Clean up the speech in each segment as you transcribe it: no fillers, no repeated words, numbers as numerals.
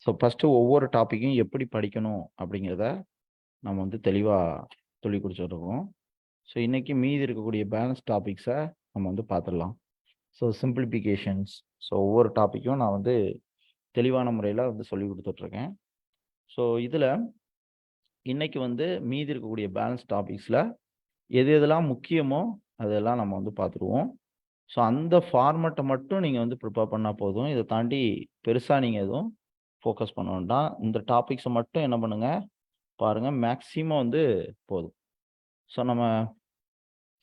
So first ஒவ்வொரு டாப்பிக்கும் எப்படி படிக்கணும் அப்படிங்கிறத நம்ம வந்து தெளிவாக சொல்லிக் கொடுத்துருக்கோம். ஸோ இன்றைக்கி மீதி இருக்கக்கூடிய பேலன்ஸ் டாபிக்ஸை நம்ம வந்து பார்த்துடலாம். ஸோ சிம்பிளிஃபிகேஷன்ஸ், ஸோ ஒவ்வொரு டாப்பிக்கும் நான் வந்து தெளிவான முறையில் வந்து சொல்லி கொடுத்துட்ருக்கேன். ஸோ இதில் இன்றைக்கி வந்து மீதி இருக்கக்கூடிய பேலன்ஸ் டாபிக்ஸில் எது எதெல்லாம் முக்கியமோ அதெல்லாம் நம்ம வந்து பார்த்துருவோம். ஸோ அந்த ஃபார்மேட்டை மட்டும் நீங்கள் வந்து ப்ரிப்பேர் பண்ணால் போதும். இதை தாண்டி பெருசாக நீங்கள் எதுவும் ஃபோக்கஸ் பண்ண வேண்டாம். இந்த டாபிக்ஸை மட்டும் என்ன பண்ணுங்கள் பாருங்கள், மேக்ஸிமம் வந்து போதும். ஸோ நம்ம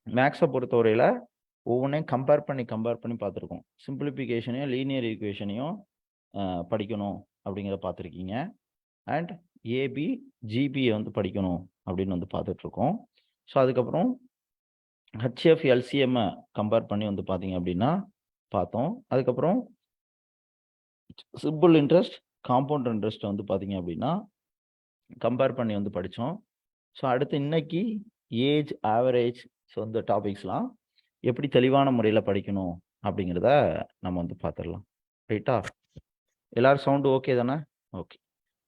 மேக்ஸை பொறுத்தவரையில் ஒவ்வொன்றையும் கம்பேர் பண்ணி பார்த்துருக்கோம். சிம்பிளிஃபிகேஷனையும் லீனியர் ஈக்குவேஷனையும் படிக்கணும் அப்படிங்கிறத பார்த்துருக்கீங்க. அண்ட் ஏபி ஜிபியை வந்து படிக்கணும் அப்படின்னு வந்து பார்த்துட்ருக்கோம். ஸோ அதுக்கப்புறம் ஹெச்எஃப் எல்சிஎம்மை கம்பேர் பண்ணி வந்து பார்த்தீங்க அப்படின்னா பார்த்தோம். அதுக்கப்புறம் சிம்பிள் இன்ட்ரெஸ்ட் காம்பவுண்ட் இன்ட்ரெஸ்ட்டை வந்து பார்த்தீங்க அப்படின்னா கம்பேர் பண்ணி வந்து படித்தோம். ஸோ அடுத்து இன்னைக்கு ஏஜ் ஆவரேஜ், ஸோ இந்த டாபிக்ஸ்லாம் எப்படி தெளிவான முறையில் படிக்கணும் அப்படிங்கிறத நம்ம வந்து பார்த்துடலாம். ரைட்டா? எல்லாரும் சவுண்டு ஓகே தானே? ஓகே.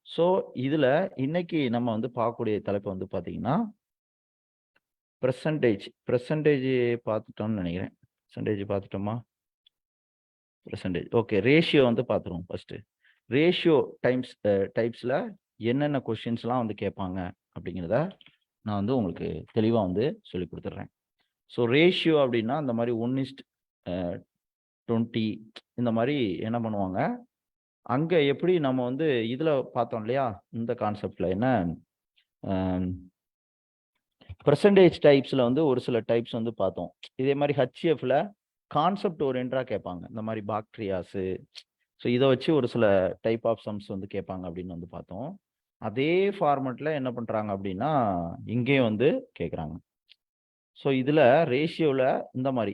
ஸோ இதில் இன்னைக்கு நம்ம வந்து பார்க்கக்கூடிய தலைப்பு வந்து பார்த்தீங்கன்னா ப்ரெசன்டேஜ் பார்த்துட்டோம்னு நினைக்கிறேன். பார்த்துட்டோமா? ஓகே. ரேஷியோ வந்து பார்த்துருவோம். ஃபஸ்ட்டு ரேஷியோ டைப்ஸில் என்னென்ன கொஷின்ஸ்லாம் வந்து கேட்பாங்க அப்படிங்கிறத நான் வந்து உங்களுக்கு தெளிவாக வந்து சொல்லி கொடுத்துட்றேன். ஸோ ரேஷியோ அப்படின்னா இந்த மாதிரி 1:20 இந்த மாதிரி என்ன பண்ணுவாங்க, அங்கே எப்படி நம்ம வந்து இதில் பார்த்தோம் இல்லையா, இந்த கான்செப்டில் என்ன பெர்சன்டேஜ் டைப்ஸில் வந்து ஒரு சில டைப்ஸ் வந்து பார்த்தோம். இதே மாதிரி ஹெச்எஃப்ல கான்செப்ட் ஓரியன்டாக கேட்பாங்க. இந்த மாதிரி பாக்டீரியாஸு, ஸோ இதை வச்சு ஒரு சில டைப் ஆஃப் சம்ஸ் வந்து கேட்பாங்க அப்படின்னு வந்து பார்த்தோம். அதே ஃபார்மெட்டில் என்ன பண்ணுறாங்க அப்படின்னா இங்கேயும் வந்து கேட்குறாங்க. ஸோ இதில் ரேஷியோவில் இந்த மாதிரி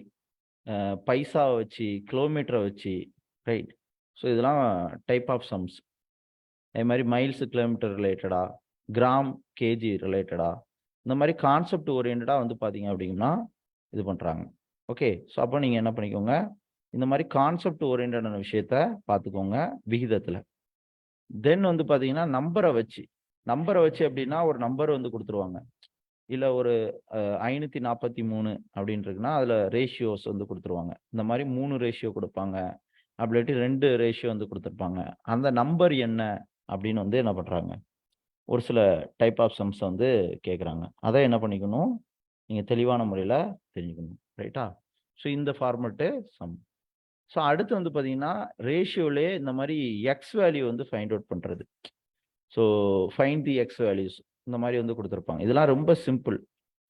பைசாவை வச்சு, கிலோமீட்டரை வச்சு, ரைட், ஸோ இதெல்லாம் டைப் ஆஃப் சம்ஸ். அதே மாதிரி மைல்ஸ் கிலோமீட்டர் ரிலேட்டடாக, கிராம் கேஜி ரிலேட்டடாக, இந்த மாதிரி கான்செப்ட் ஓரியன்டாக வந்து பார்த்தீங்க அப்படின்னா இது பண்ணுறாங்க. ஓகே. ஸோ அப்போ நீங்கள் என்ன பண்ணிக்கோங்க, இந்த மாதிரி கான்செப்ட் ஓரியன்டான விஷயத்த பார்த்துக்கோங்க விகிதத்தில். தென் வந்து பார்த்தீங்கன்னா நம்பரை வச்சு அப்படின்னா ஒரு நம்பர் வந்து கொடுத்துருவாங்க. இல்லை ஒரு 543 அப்படின்னு இருக்குன்னா அதில் ரேஷியோஸ் வந்து கொடுத்துருவாங்க. இந்த மாதிரி 3 ரேஷியோ கொடுப்பாங்க, அப்படின்ட்டு 2 ரேஷியோ வந்து கொடுத்துருப்பாங்க. அந்த நம்பர் என்ன அப்படின்னு வந்து என்ன பண்ணுறாங்க, ஒரு சில டைப் ஆஃப் சம்ஸ் வந்து கேட்குறாங்க. அதை என்ன பண்ணிக்கணும், நீங்கள் தெளிவான முறையில் தெரிஞ்சுக்கணும். ரைட்டா? ஸோ இந்த ஃபார்மெட்டு சம். ஸோ அடுத்து வந்து பார்த்தீங்கன்னா ரேஷியோலே இந்த மாதிரி எக்ஸ் வேல்யூ வந்து ஃபைண்ட் அவுட் பண்ணுறது. ஸோ ஃபைண்ட் தி எக்ஸ் வேல்யூஸ் இந்த மாதிரி வந்து கொடுத்துருப்பாங்க. இதெல்லாம் ரொம்ப சிம்பிள்.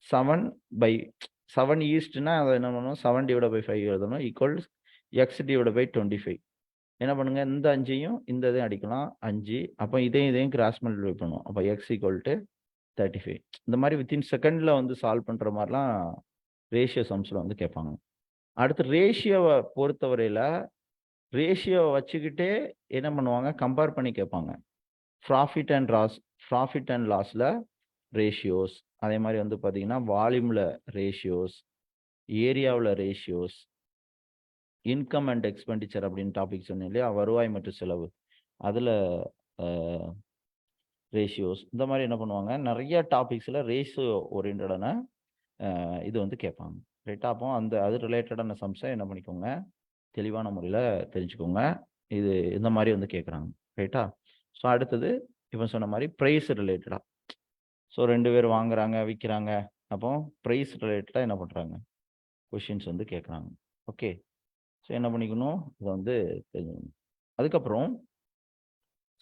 7 ஈஸ்ட்னா அதை என்ன பண்ணணும், 7/5 எழுதணும், ஈக்குவல்ஸ் x/25. என்ன பண்ணுங்க, இந்த 5ஐயும் இந்த இதையும் அடிக்கலாம், 5. அப்போ இதையும் கிராஸ் மல்டிப்ளை பண்ணுவோம். அப்போ x = 35. இந்த மாதிரி வித்தின் செகண்டில் வந்து சால்வ் பண்ணுற மாதிரிலாம் ரேஷியோ சம்ஸில் வந்து கேட்பாங்க. அடுத்து ரேஷியோவை பொறுத்தவரையில் ரேஷியோவை வச்சுக்கிட்டே என்ன பண்ணுவாங்க, கம்பேர் பண்ணி கேட்பாங்க. ப்ராஃபிட் அண்ட் லாஸில் ரேஷியோஸ், அதே மாதிரி வந்து பார்த்தீங்கன்னா வால்யூமில் ரேஷியோஸ், ஏரியாவில் ரேஷியோஸ், இன்கம் அண்ட் எக்ஸ்பெண்டிச்சர் அப்படின்னு டாபிக் சொன்னேன் இல்லையா, வருவாய் மற்றும் செலவு, அதில் ரேஷியோஸ். இந்த மாதிரி என்ன பண்ணுவாங்க, நிறைய டாபிக்ஸில் ரேஷியோ ஓரியன்டான இது வந்து கேட்பாங்க. ரைட்டா? அப்போ அது ரிலேட்டடான சம்ஸை என்ன பண்ணிக்கோங்க, தெளிவான முறையில் தெரிஞ்சுக்கோங்க. இது இந்த மாதிரி வந்து கேட்குறாங்க. ரைட்டா? ஸோ அடுத்தது இப்போ சொன்ன மாதிரி ப்ரைஸ் ரிலேட்டடாக, ஸோ 2 பேர் வாங்குறாங்க விற்கிறாங்க, அப்போ ப்ரைஸ் ரிலேட்டடாக என்ன பண்ணுறாங்க, கொஷின்ஸ் வந்து கேட்குறாங்க. ஓகே. ஸோ என்ன பண்ணிக்கணும், இதை வந்து தெரிஞ்சுக்கணும். அதுக்கப்புறம்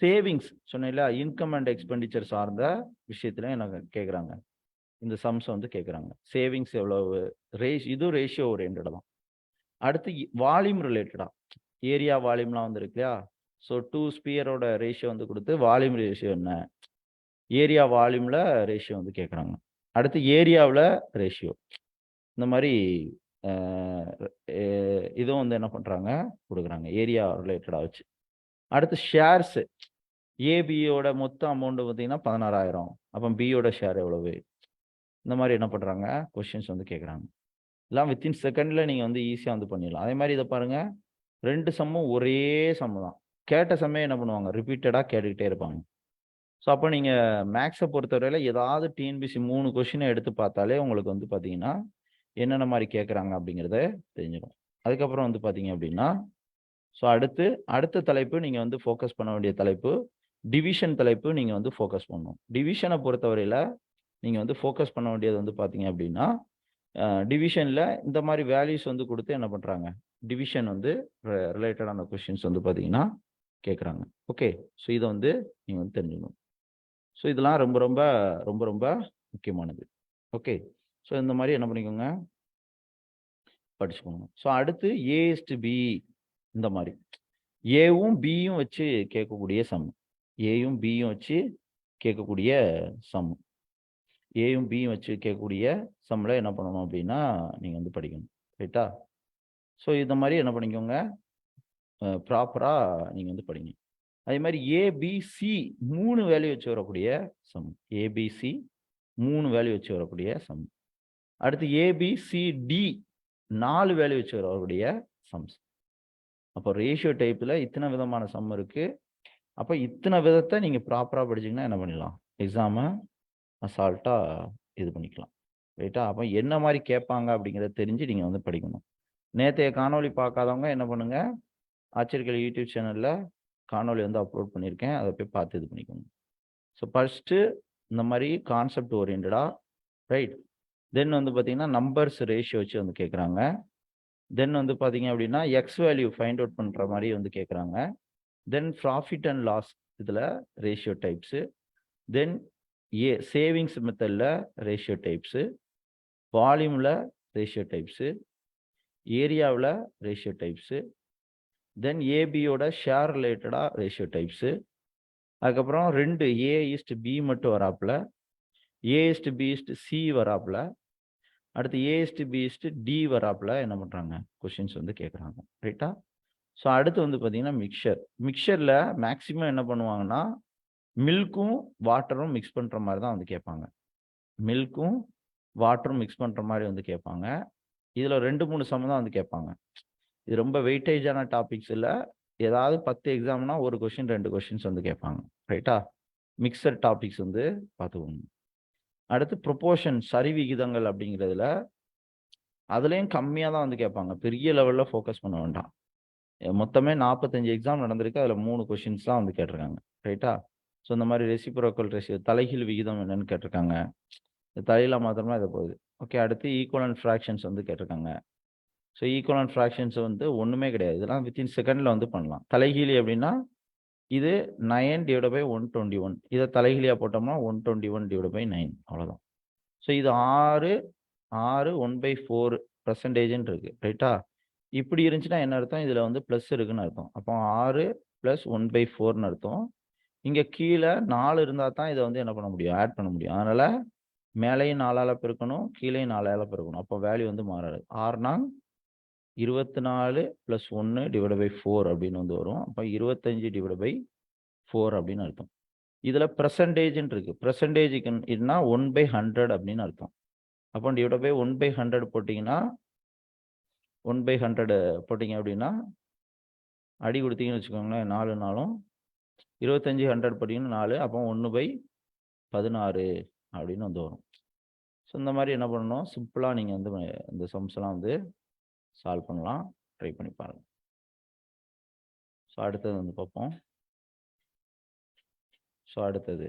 சேவிங்ஸ் சொன்னேன் இல்லையா, இன்கம் அண்ட் எக்ஸ்பெண்டிச்சர் சார்ந்த விஷயத்துல எனக்கு கேட்குறாங்க, இந்த சம்ஸ் வந்து கேட்குறாங்க. சேவிங்ஸ் எவ்வளவு, இதுவும் ரேஷியோ ஓரியன்டாக தான். அடுத்து வால்யூம் ரிலேட்டடாக, ஏரியா வால்யூம்லாம் வந்து இருக்கு இல்லையா, ஸோ 2 ஸ்பியரோட ரேஷியோ வந்து கொடுத்து வால்யூம் ரேஷியோ என்ன, ஏரியா வால்யூமில் ரேஷியோ வந்து கேட்குறாங்க. அடுத்து ஏரியாவில் ரேஷியோ, இந்த மாதிரி இதுவும் வந்து என்ன பண்ணுறாங்க, கொடுக்குறாங்க ஏரியா ரிலேட்டடாக வச்சு. அடுத்து ஷேர்ஸு, ஏபியோட மொத்த அமௌண்ட்டு பார்த்தீங்கன்னா 16,000, அப்போ பியோட ஷேர் எவ்வளவு, இந்த மாதிரி என்ன பண்ணுறாங்க, கொஷின்ஸ் வந்து கேட்குறாங்க. எல்லாம் வித்தின் செகண்டில் நீங்கள் வந்து ஈஸியாக வந்து பண்ணிடலாம். அதே மாதிரி இதை பாருங்கள், 2 சம்மும் ஒரே சம்மு தான். கேட்ட சமயம் என்ன பண்ணுவாங்க, ரிப்பீட்டடாக கேட்டுக்கிட்டே இருப்பாங்க. ஸோ அப்போ நீங்கள் மேக்ஸை பொறுத்தவரையில் ஏதாவது டிஎன்பிசி 3 கொஷினை எடுத்து பார்த்தாலே உங்களுக்கு வந்து பார்த்தீங்கன்னா என்னென்ன மாதிரி கேட்குறாங்க அப்படிங்கிறத தெரிஞ்சிடும். அதுக்கப்புறம் வந்து பார்த்தீங்க அப்படின்னா ஸோ அடுத்த தலைப்பு நீங்கள் வந்து ஃபோக்கஸ் பண்ண வேண்டிய தலைப்பு டிவிஷன் தலைப்பு. நீங்கள் வந்து ஃபோக்கஸ் பண்ணணும். டிவிஷனை பொறுத்தவரையில் நீங்கள் வந்து ஃபோக்கஸ் பண்ண வேண்டியது வந்து பார்த்தீங்க அப்படின்னா டிவிஷனில் இந்த மாதிரி வேல்யூஸ் வந்து கொடுத்து என்ன பண்ணுறாங்க, டிவிஷன் வந்து ரிலேட்டடான கொஷின்ஸ் வந்து பார்த்தீங்கன்னா கேட்குறாங்க. ஓகே, ஸோ இதை வந்து நீங்கள் வந்து தெரிஞ்சுக்கணும். ஸோ இதெல்லாம் ரொம்ப ரொம்ப ரொம்ப ரொம்ப முக்கியமானது. ஓகே, ஸோ இந்த மாதிரி என்ன பண்ணிக்கோங்க, படிச்சுக்கோங்க. ஸோ அடுத்து ஏஎஸ்டி இந்த மாதிரி ஏவும் பியும் வச்சு கேட்கக்கூடிய சம், ஏயும் பியும் வச்சு கேட்கக்கூடிய சம், ஏயும் பியும் வச்சு கேட்கக்கூடிய சம்மில் என்ன பண்ணணும் அப்படின்னா நீங்கள் வந்து படிக்கணும். ரைட்டா? ஸோ இந்த மாதிரி என்ன பண்ணிக்கோங்க, ப்ராப்பராக நீங்கள் வந்து படிங்க. அதே மாதிரி ஏபிசி 3 வேல்யூ வச்சு வரக்கூடிய சம், ஏபிசி 3 வேல்யூ வச்சு வரக்கூடிய சம். அடுத்து ஏபிசிடி 4 வேல்யூ வச்சு வரக்கூடிய சம்ஸ். அப்போ ரேஷியோ டைப்பில் இத்தனை விதமான சம் இருக்கு. அப்போ இத்தனை விதத்தை நீங்கள் ப்ராப்பராக படிச்சிங்கன்னா என்ன பண்ணிடலாம், எக்ஸாமை அசால்ட்டாக இது பண்ணிக்கலாம். ரைட்டா? அப்போ என்ன மாதிரி கேட்பாங்க அப்படிங்கிறத தெரிஞ்சு நீங்கள் வந்து படிக்கணும். நேற்றைய காணொலி பார்க்காதவங்க என்ன பண்ணுங்க, ஆச்சரியக்கல்வி யூடியூப் சேனலில் காணொலி வந்து அப்லோட் பண்ணியிருக்கேன், அதை போய் பார்த்து இது பண்ணிக்கோங்க. ஸோ ஃபர்ஸ்ட்டு இந்த மாதிரி கான்செப்ட் ஓரியன்டாக, ரைட்? தென் வந்து பார்த்தீங்கன்னா நம்பர்ஸ் ரேஷியோ வச்சு வந்து கேட்குறாங்க. தென் வந்து பார்த்தீங்க அப்படின்னா எக்ஸ் வேல்யூ ஃபைண்ட் அவுட் பண்ணுற மாதிரி வந்து கேட்குறாங்க. தென் ப்ராஃபிட் அண்ட் லாஸ் இதில் ரேஷியோ டைப்ஸு. தென் சேவிங்ஸ் மெத்தடில் ரேஷியோ டைப்ஸு, வால்யூமில் ரேஷியோ டைப்ஸு, ஏரியாவில் ரேஷியோ டைப்ஸு, தென் ஏபியோட ஷேர் ரிலேட்டடாக ரேஷியோ டைப்ஸு. அதுக்கப்புறம் 2 ஏ/பி மட்டும் வராப்புல, ஏ/பி/சி வராப்புல, அடுத்து ஏ/பி/டி வராப்புல என்ன பண்ணுறாங்க, கொஷின்ஸ் வந்து கேட்குறாங்க. ரைட்டா? ஸோ அடுத்து வந்து பார்த்தீங்கன்னா மிக்சரில் மேக்ஸிமம் என்ன பண்ணுவாங்கன்னா மில்க்கும் வாட்டரும் மிக்ஸ் பண்ணுற மாதிரி தான் வந்து கேட்பாங்க. மில்க்கும் வாட்டரும் மிக்ஸ் பண்ணுற மாதிரி வந்து கேட்பாங்க. இதில் 2-3 சம் தான் வந்து கேட்பாங்க. இது ரொம்ப வெயிட்டேஜான டாபிக்ஸ் இல்லை. ஏதாவது 10 எக்ஸாம்னா ஒரு கொஷின் 2 கொஷின்ஸ் வந்து கேட்பாங்க. ரைட்டா? மிக்சர் டாபிக்ஸ் வந்து பார்த்துக்கோங்க. அடுத்து ப்ரொபோர்ஷன் சரி விகிதங்கள் அப்படிங்கிறதுல அதுலேயும் கம்மியாக தான் வந்து கேட்பாங்க. பெரிய லெவலில் ஃபோக்கஸ் பண்ண வேண்டாம். மொத்தமே 45 எக்ஸாம் நடந்திருக்கு. அதில் 3 கொஷின்ஸ் தான் வந்து கேட்டிருக்காங்க. ரைட்டா? ஸோ இந்த மாதிரி ரெசிப்ரோக்கல் ரேஷியோ தலைகீழ் விகிதம் என்னன்னு கேட்டிருக்காங்க. தலையில மாத்திரமா இதை போகுது. ஓகே, அடுத்து ஈக்குவலன்ட் ஃப்ராக்ஷன்ஸ் வந்து கேட்டிருக்காங்க. ஸோ ஈக்குவலன்ட் ஃப்ராக்ஷன்ஸ் வந்து ஒன்றுமே கிடையாது. இதெல்லாம் வித்தின் செகண்டில் வந்து பண்ணலாம். தலைகீழி அப்படின்னா இது 9/121. இதை தலைகீழியாக போட்டோம்னா 121/9. அவ்வளோதான். ஸோ இது 6 1/4% இருக்கு. ரைட்டா? இப்படி இருந்துச்சுன்னா என்ன அர்த்தம், இதில் வந்து ப்ளஸ் இருக்குன்னு அர்த்தம். அப்போ 6 + 1/4ன்னு அர்த்தம். இங்கே கீழே 4 இருந்தால் தான் இதை வந்து என்ன பண்ண முடியும், ஆட் பண்ண முடியும். அதனால் மேலேயும் 4ஆல் பெருக்கணும், கீழேயும் 4ஆல் பெருக்கணும். அப்போ வேல்யூ வந்து மாறாது. 6 24 + 1/4 அப்படின்னு வந்து வரும். அப்போ 25/4 அப்படின்னு அர்த்தம். இதில் பெர்சன்டேஜ்ன்னு இருக்கு. பெர்சன்டேஜுக்கு இதுனா 1/100 அப்படின்னு அர்த்தம். அப்போ /1/100 போட்டிங்கன்னா 1/100 போட்டிங்க அப்படின்னா அடி கொடுத்தீங்கன்னு வச்சுக்கோங்களேன், 4 நாளும் 25 100 போட்டிங்கன்னா 4, அப்போ 1/16 அப்படின்னு வந்து வரும். ஸோ இந்த மாதிரி என்ன பண்ணணும், சிம்பிளாக நீங்கள் வந்து இந்த சம்ஸ்லாம் வந்து சால்வ் பண்ணலாம். ட்ரை பண்ணி பாருங்கள். ஸோ அடுத்தது வந்து பார்ப்போம். ஸோ அடுத்தது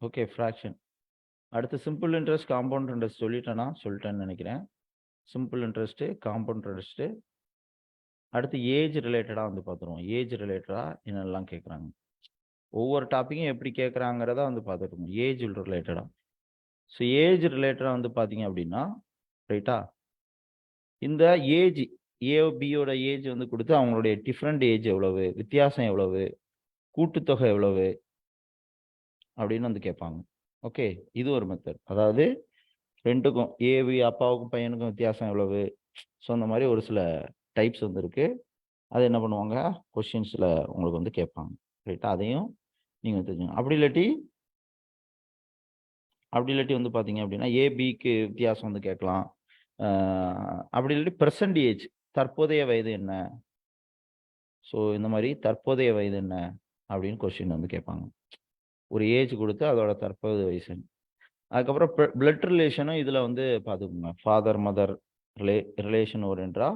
ஓகே, ஃப்ராக்ஷன். அடுத்து சிம்பிள் இன்ட்ரெஸ்ட், காம்பவுண்ட் இன்ட்ரெஸ்ட் சொல்லிட்டேன்னு நினைக்கிறேன். Simple interest, compound interest. அடுத்து ஏஜ் ரிலேட்டடாக வந்து பார்த்துருவோம். ஏஜ் ரிலேட்டடாக என்னெல்லாம் கேட்குறாங்க, ஒவ்வொரு டாப்பிக்கும் எப்படி கேட்குறாங்கிறத வந்து பார்த்துருக்கோம். ஏஜ் ரிலேட்டடாக. ஸோ ஏஜ் ரிலேட்டடாக வந்து பார்த்தீங்க அப்படின்னா, ரைட்டா, இந்த ஏஜ் ஏபியோட ஏஜ் வந்து கொடுத்து அவங்களுடைய டிஃப்ரெண்ட் ஏஜ் எவ்வளவு, வித்தியாசம் எவ்வளவு, கூட்டுத்தொகை எவ்வளவு அப்படின்னு வந்து கேட்பாங்க. ஓகே, இது ஒரு மெத்தட். அதாவது ரெண்டுக்கும், ஏபி அப்பாவுக்கும் பையனுக்கும் வித்தியாசம் எவ்வளவு. ஸோ அந்த மாதிரி ஒரு சில டைப்ஸ் வந்து இருக்கு. அது என்ன பண்ணுவாங்க, கொஸ்டின்ஸில் உங்களுக்கு வந்து கேட்பாங்க. ரைட்டா? அதையும் நீங்கள் தெரிஞ்சுங்க. அப்படி இல்லாட்டி வந்து பார்த்தீங்க அப்படின்னா ஏபிக்கு வித்தியாசம் வந்து கேட்கலாம். அப்படி இல்லாட்டி பெர்சன்டேஜ் தற்போதைய வயது என்ன? ஸோ இந்த மாதிரி தற்போதைய வயது என்ன அப்படின்னு கொஸ்டின் வந்து கேட்பாங்க. ஒரு ஏஜ் கொடுத்து அதோட தற்போதைய வயசு. அதுக்கப்புறம் பிளட் ரிலேஷனும் இதில் வந்து பார்த்துக்கோங்க. ஃபாதர் மதர் ரிலேஷன் ஓரியன்டா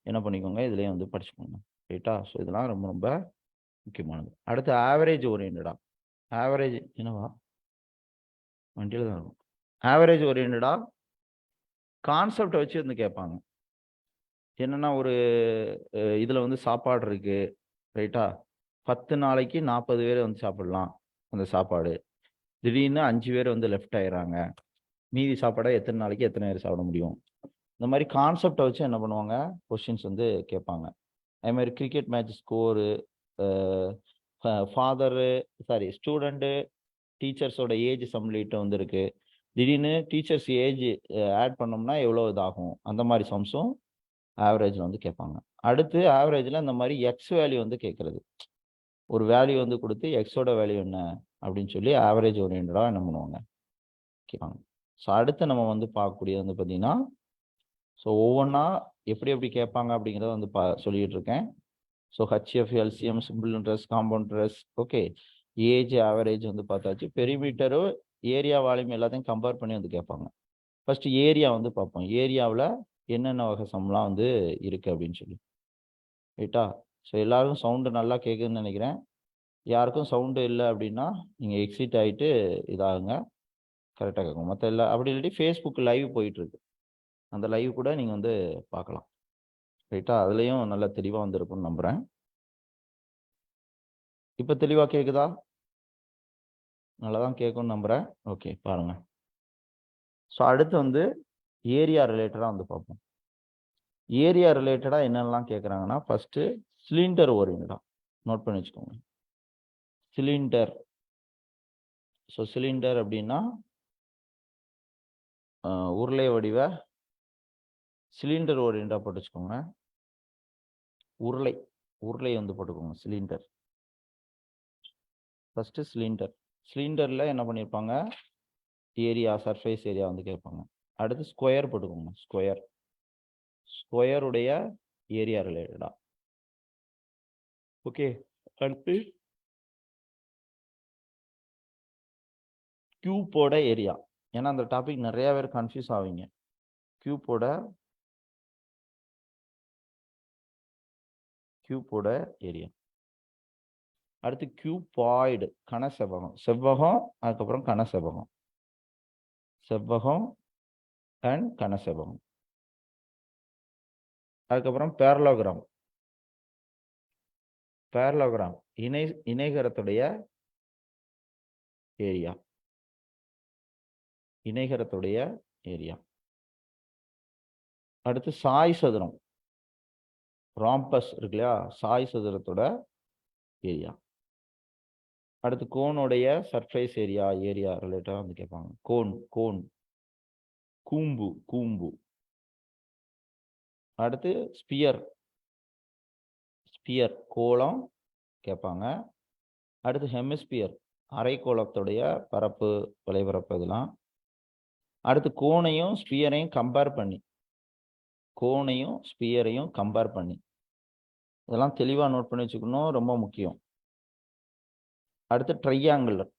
என்ன பண்ணிக்கோங்க, இதுலேயும் வந்து படிச்சுக்கோங்க. ரைட்டா? ஸோ இதெல்லாம் ரொம்ப ரொம்ப முக்கியமானது. அடுத்து ஆவரேஜ் ஓரியன்டா. ஆவரேஜ் என்னவா வண்டியில் தான் இருக்கும். ஆவரேஜ் ஓரியன்டா கான்செப்டை வச்சு வந்து கேட்பாங்க. என்னன்னா ஒரு இதில் வந்து சாப்பாடு இருக்கு. ரைட்டா? 10 நாளைக்கு 40 பேர் வந்து சாப்பிடலாம் அந்த சாப்பாடு. திடீர்னு 5 பேர் வந்து லெஃப்ட் ஆயிடுறாங்க. மீதி சாப்பாடை எத்தனை நாளைக்கு எத்தனை பேர் சாப்பிட முடியும்? இந்த மாதிரி கான்செப்டை வச்சு என்ன பண்ணுவாங்க, கொஸ்டின்ஸ் வந்து கேட்பாங்க. அதே மாதிரி cricket match score, father sorry student டீச்சர்ஸோட ஏஜ் சம்லேட்டு வந்து இருக்கு. திடீர்னு டீச்சர்ஸ் ஏஜ் ஆட் பண்ணோம்னா எவ்வளோ இதாகும், அந்த மாதிரி சம்ஸும் ஆவரேஜில் வந்து கேட்பாங்க. அடுத்து ஆவரேஜில் இந்த மாதிரி எக்ஸ் வேல்யூ வந்து கேட்குறது. ஒரு வேல்யூ வந்து கொடுத்து எக்ஸோட வேல்யூ என்ன அப்படின்னு சொல்லி ஆவரேஜ் ஓரியன்டாக என்ன பண்ணுவாங்க கேட்பாங்க. ஸோ அடுத்து நம்ம வந்து பார்க்கக்கூடியது வந்து பார்த்தீங்கன்னா, ஸோ ஒவ்வொன்றா எப்படி எப்படி கேட்பாங்க அப்படிங்கிறத வந்து சொல்லிட்டு இருக்கேன். So HF, LCM, simple interest, compound interest, okay. Age average வந்து பார்த்தாச்சு. பெரிமீட்டரு, ஏரியா, வால்யூம் எல்லாத்தையும் கம்பேர் பண்ணி வந்து கேட்பாங்க. ஃபர்ஸ்ட் ஏரியா வந்து பார்ப்போம். ஏரியாவில் என்னென்ன வகை சம்லாம் வந்து இருக்குது அப்படின்னு சொல்லி. ரைட்டா? ஸோ எல்லாருக்கும் சவுண்டு நல்லா கேட்குதுன்னு நினைக்கிறேன். யாருக்கும் சவுண்டு இல்லை அப்படின்னா நீங்கள் எக்ஸிட் ஆகிட்டு இதாகுங்க, கரெக்டாக கேட்கும். மற்ற எல்லா அப்படி இல்லாட்டி ஃபேஸ்புக் லைவ் போயிட்டுருக்கு, அந்த லைவ் கூட நீங்கள் வந்து பார்க்கலாம். ரைட்டா? அதுலேயும் நல்லா தெளிவாக வந்துருக்குன்னு நம்புகிறேன். இப்போ தெளிவாக கேட்குதா? நல்லா தான் கேட்கும்னு நம்புகிறேன். ஓகே, பாருங்கள். ஸோ அடுத்து வந்து ஏரியா ரிலேட்டடாக வந்து பார்ப்போம். ஏரியா ரிலேட்டடாக என்னென்னலாம் கேட்குறாங்கன்னா, ஃபஸ்ட்டு சிலிண்டர் ஓரியன்டா நோட் பண்ணி வச்சுக்கோங்க. சிலிண்டர். ஸோ சிலிண்டர் அப்படின்னா உருளை வடிவ சிலிண்டர் ஓரியன்டா போட்டு வச்சுக்கோங்க. உருளை உருளை வந்து போட்டுக்கோங்க. சிலிண்டர். First cylinder. சிலிண்டரில் என்ன பண்ணியிருப்பாங்க, ஏரியா, சர்ஃபேஸ் ஏரியா வந்து கேட்பாங்க. அடுத்து ஸ்கொயர் போட்டுக்கோங்க. ஸ்கொயர். ஸ்கொயருடைய ஏரியா ரிலேட்டடா. ஓகே. அடுத்து கியூப்போட ஏரியா. ஏன்னா அந்த டாபிக் நிறைய பேர் கன்ஃபியூஸ் ஆவீங்க. கியூப்போட ஏரியா. அடுத்து கியூபாய்டு, கன செவ்வகம். செவ்வகம் அதுக்கப்புறம் கன செவ்வகம். செவ்வகம் அண்ட் கன செவ்வகம். அதுக்கப்புறம் பேரலோகிராம். பேரலோகிராம் இணைகரத்துடைய ஏரியா. இணைகரத்துடைய ஏரியா. அடுத்து சாய் சதுரம், ராம்பஸ் இருக்கு இல்லையா, சாய் சதுரத்தோட ஏரியா. அடுத்து கோனுடைய சர்ஃபேஸ் ஏரியா ரிலேட்டடாக வந்து கேட்பாங்க. கோன் கூம்பு. அடுத்து ஸ்பியர் கோளம் கேட்பாங்க. அடுத்து ஹெமிஸ்பியர், அரைக்கோளத்துடைய பரப்பு, வலைபரப்பு இதெல்லாம். அடுத்து கோனையும் ஸ்பியரையும் கம்பேர் பண்ணி இதெல்லாம் தெளிவாக நோட் பண்ணி வச்சுக்கணும், ரொம்ப முக்கியம். அடுத்து ட்ரையாங்குலர்.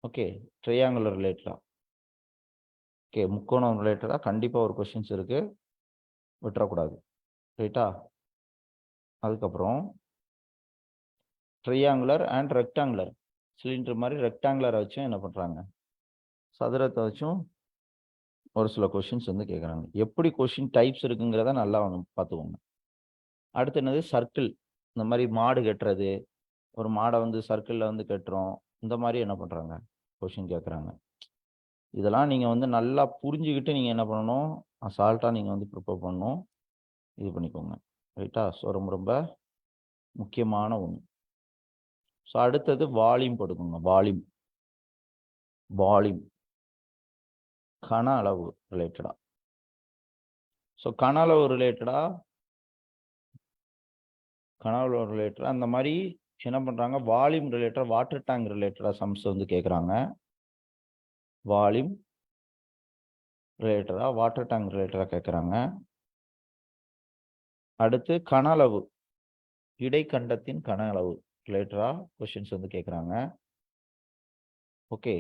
ஓகே, ட்ரையாங்குலர் ரிலேட்டடாக. ஓகே, முக்கோணம் ரிலேட்டடாக கண்டிப்பாக ஒரு கொஸ்டின்ஸ் இருக்கு, விட்டுறக்கூடாது. ரைட்டா? அதுக்கப்புறம் ட்ரையாங்குலர் அண்ட் ரெக்டாங்குலர். சிலிண்டர் மாதிரி ரெக்டாங்குலரை வச்சும் என்ன பண்ணுறாங்க, சதுரத்தை வச்சும் ஒரு சில கொஸ்டின்ஸ் வந்து கேட்குறாங்க. எப்படி கொஸ்டின் டைப்ஸ் இருக்குங்கிறத நல்லா பார்த்துக்கோங்க. அடுத்து என்னது, சர்க்கிள். இந்த மாதிரி மாடு கட்டுறது, ஒரு மாடை வந்து சர்க்கிளில் வந்து கட்டுறோம், இந்த மாதிரி என்ன பண்ணுறாங்க, கொஸ்டின் கேட்குறாங்க. இதெல்லாம் நீங்கள் வந்து நல்லா புரிஞ்சுக்கிட்டு நீங்கள் என்ன பண்ணணும், அசால்ட்டாக நீங்கள் வந்து ப்ரிப்பேர் பண்ணணும், இது பண்ணிக்கோங்க. ரைட்டா? ஸோ ரொம்ப ரொம்ப முக்கியமான ஒன்று. ஸோ அடுத்தது வால்யூம் போட்டுக்கோங்க. வால்யூம் கன அளவு ரிலேட்டடா. ஸோ கன அளவு ரிலேட்டடா அந்த மாதிரி என்ன பண்ணுறாங்க, வால்யூம் ரிலேட்டட், வாட்டர் டேங்க் ரிலேட்டடாக சம்ஸ் வந்து கேட்குறாங்க. வால்யூம் ரிலேட்டடாக, வாட்டர் டேங்க் ரிலேட்டடாக கேட்குறாங்க. அடுத்து கன அளவு, இடைக்கண்டத்தின் கன அளவு ரிலேட்டடா கொஸ்டின்ஸ் வந்து கேட்குறாங்க. ஓகே,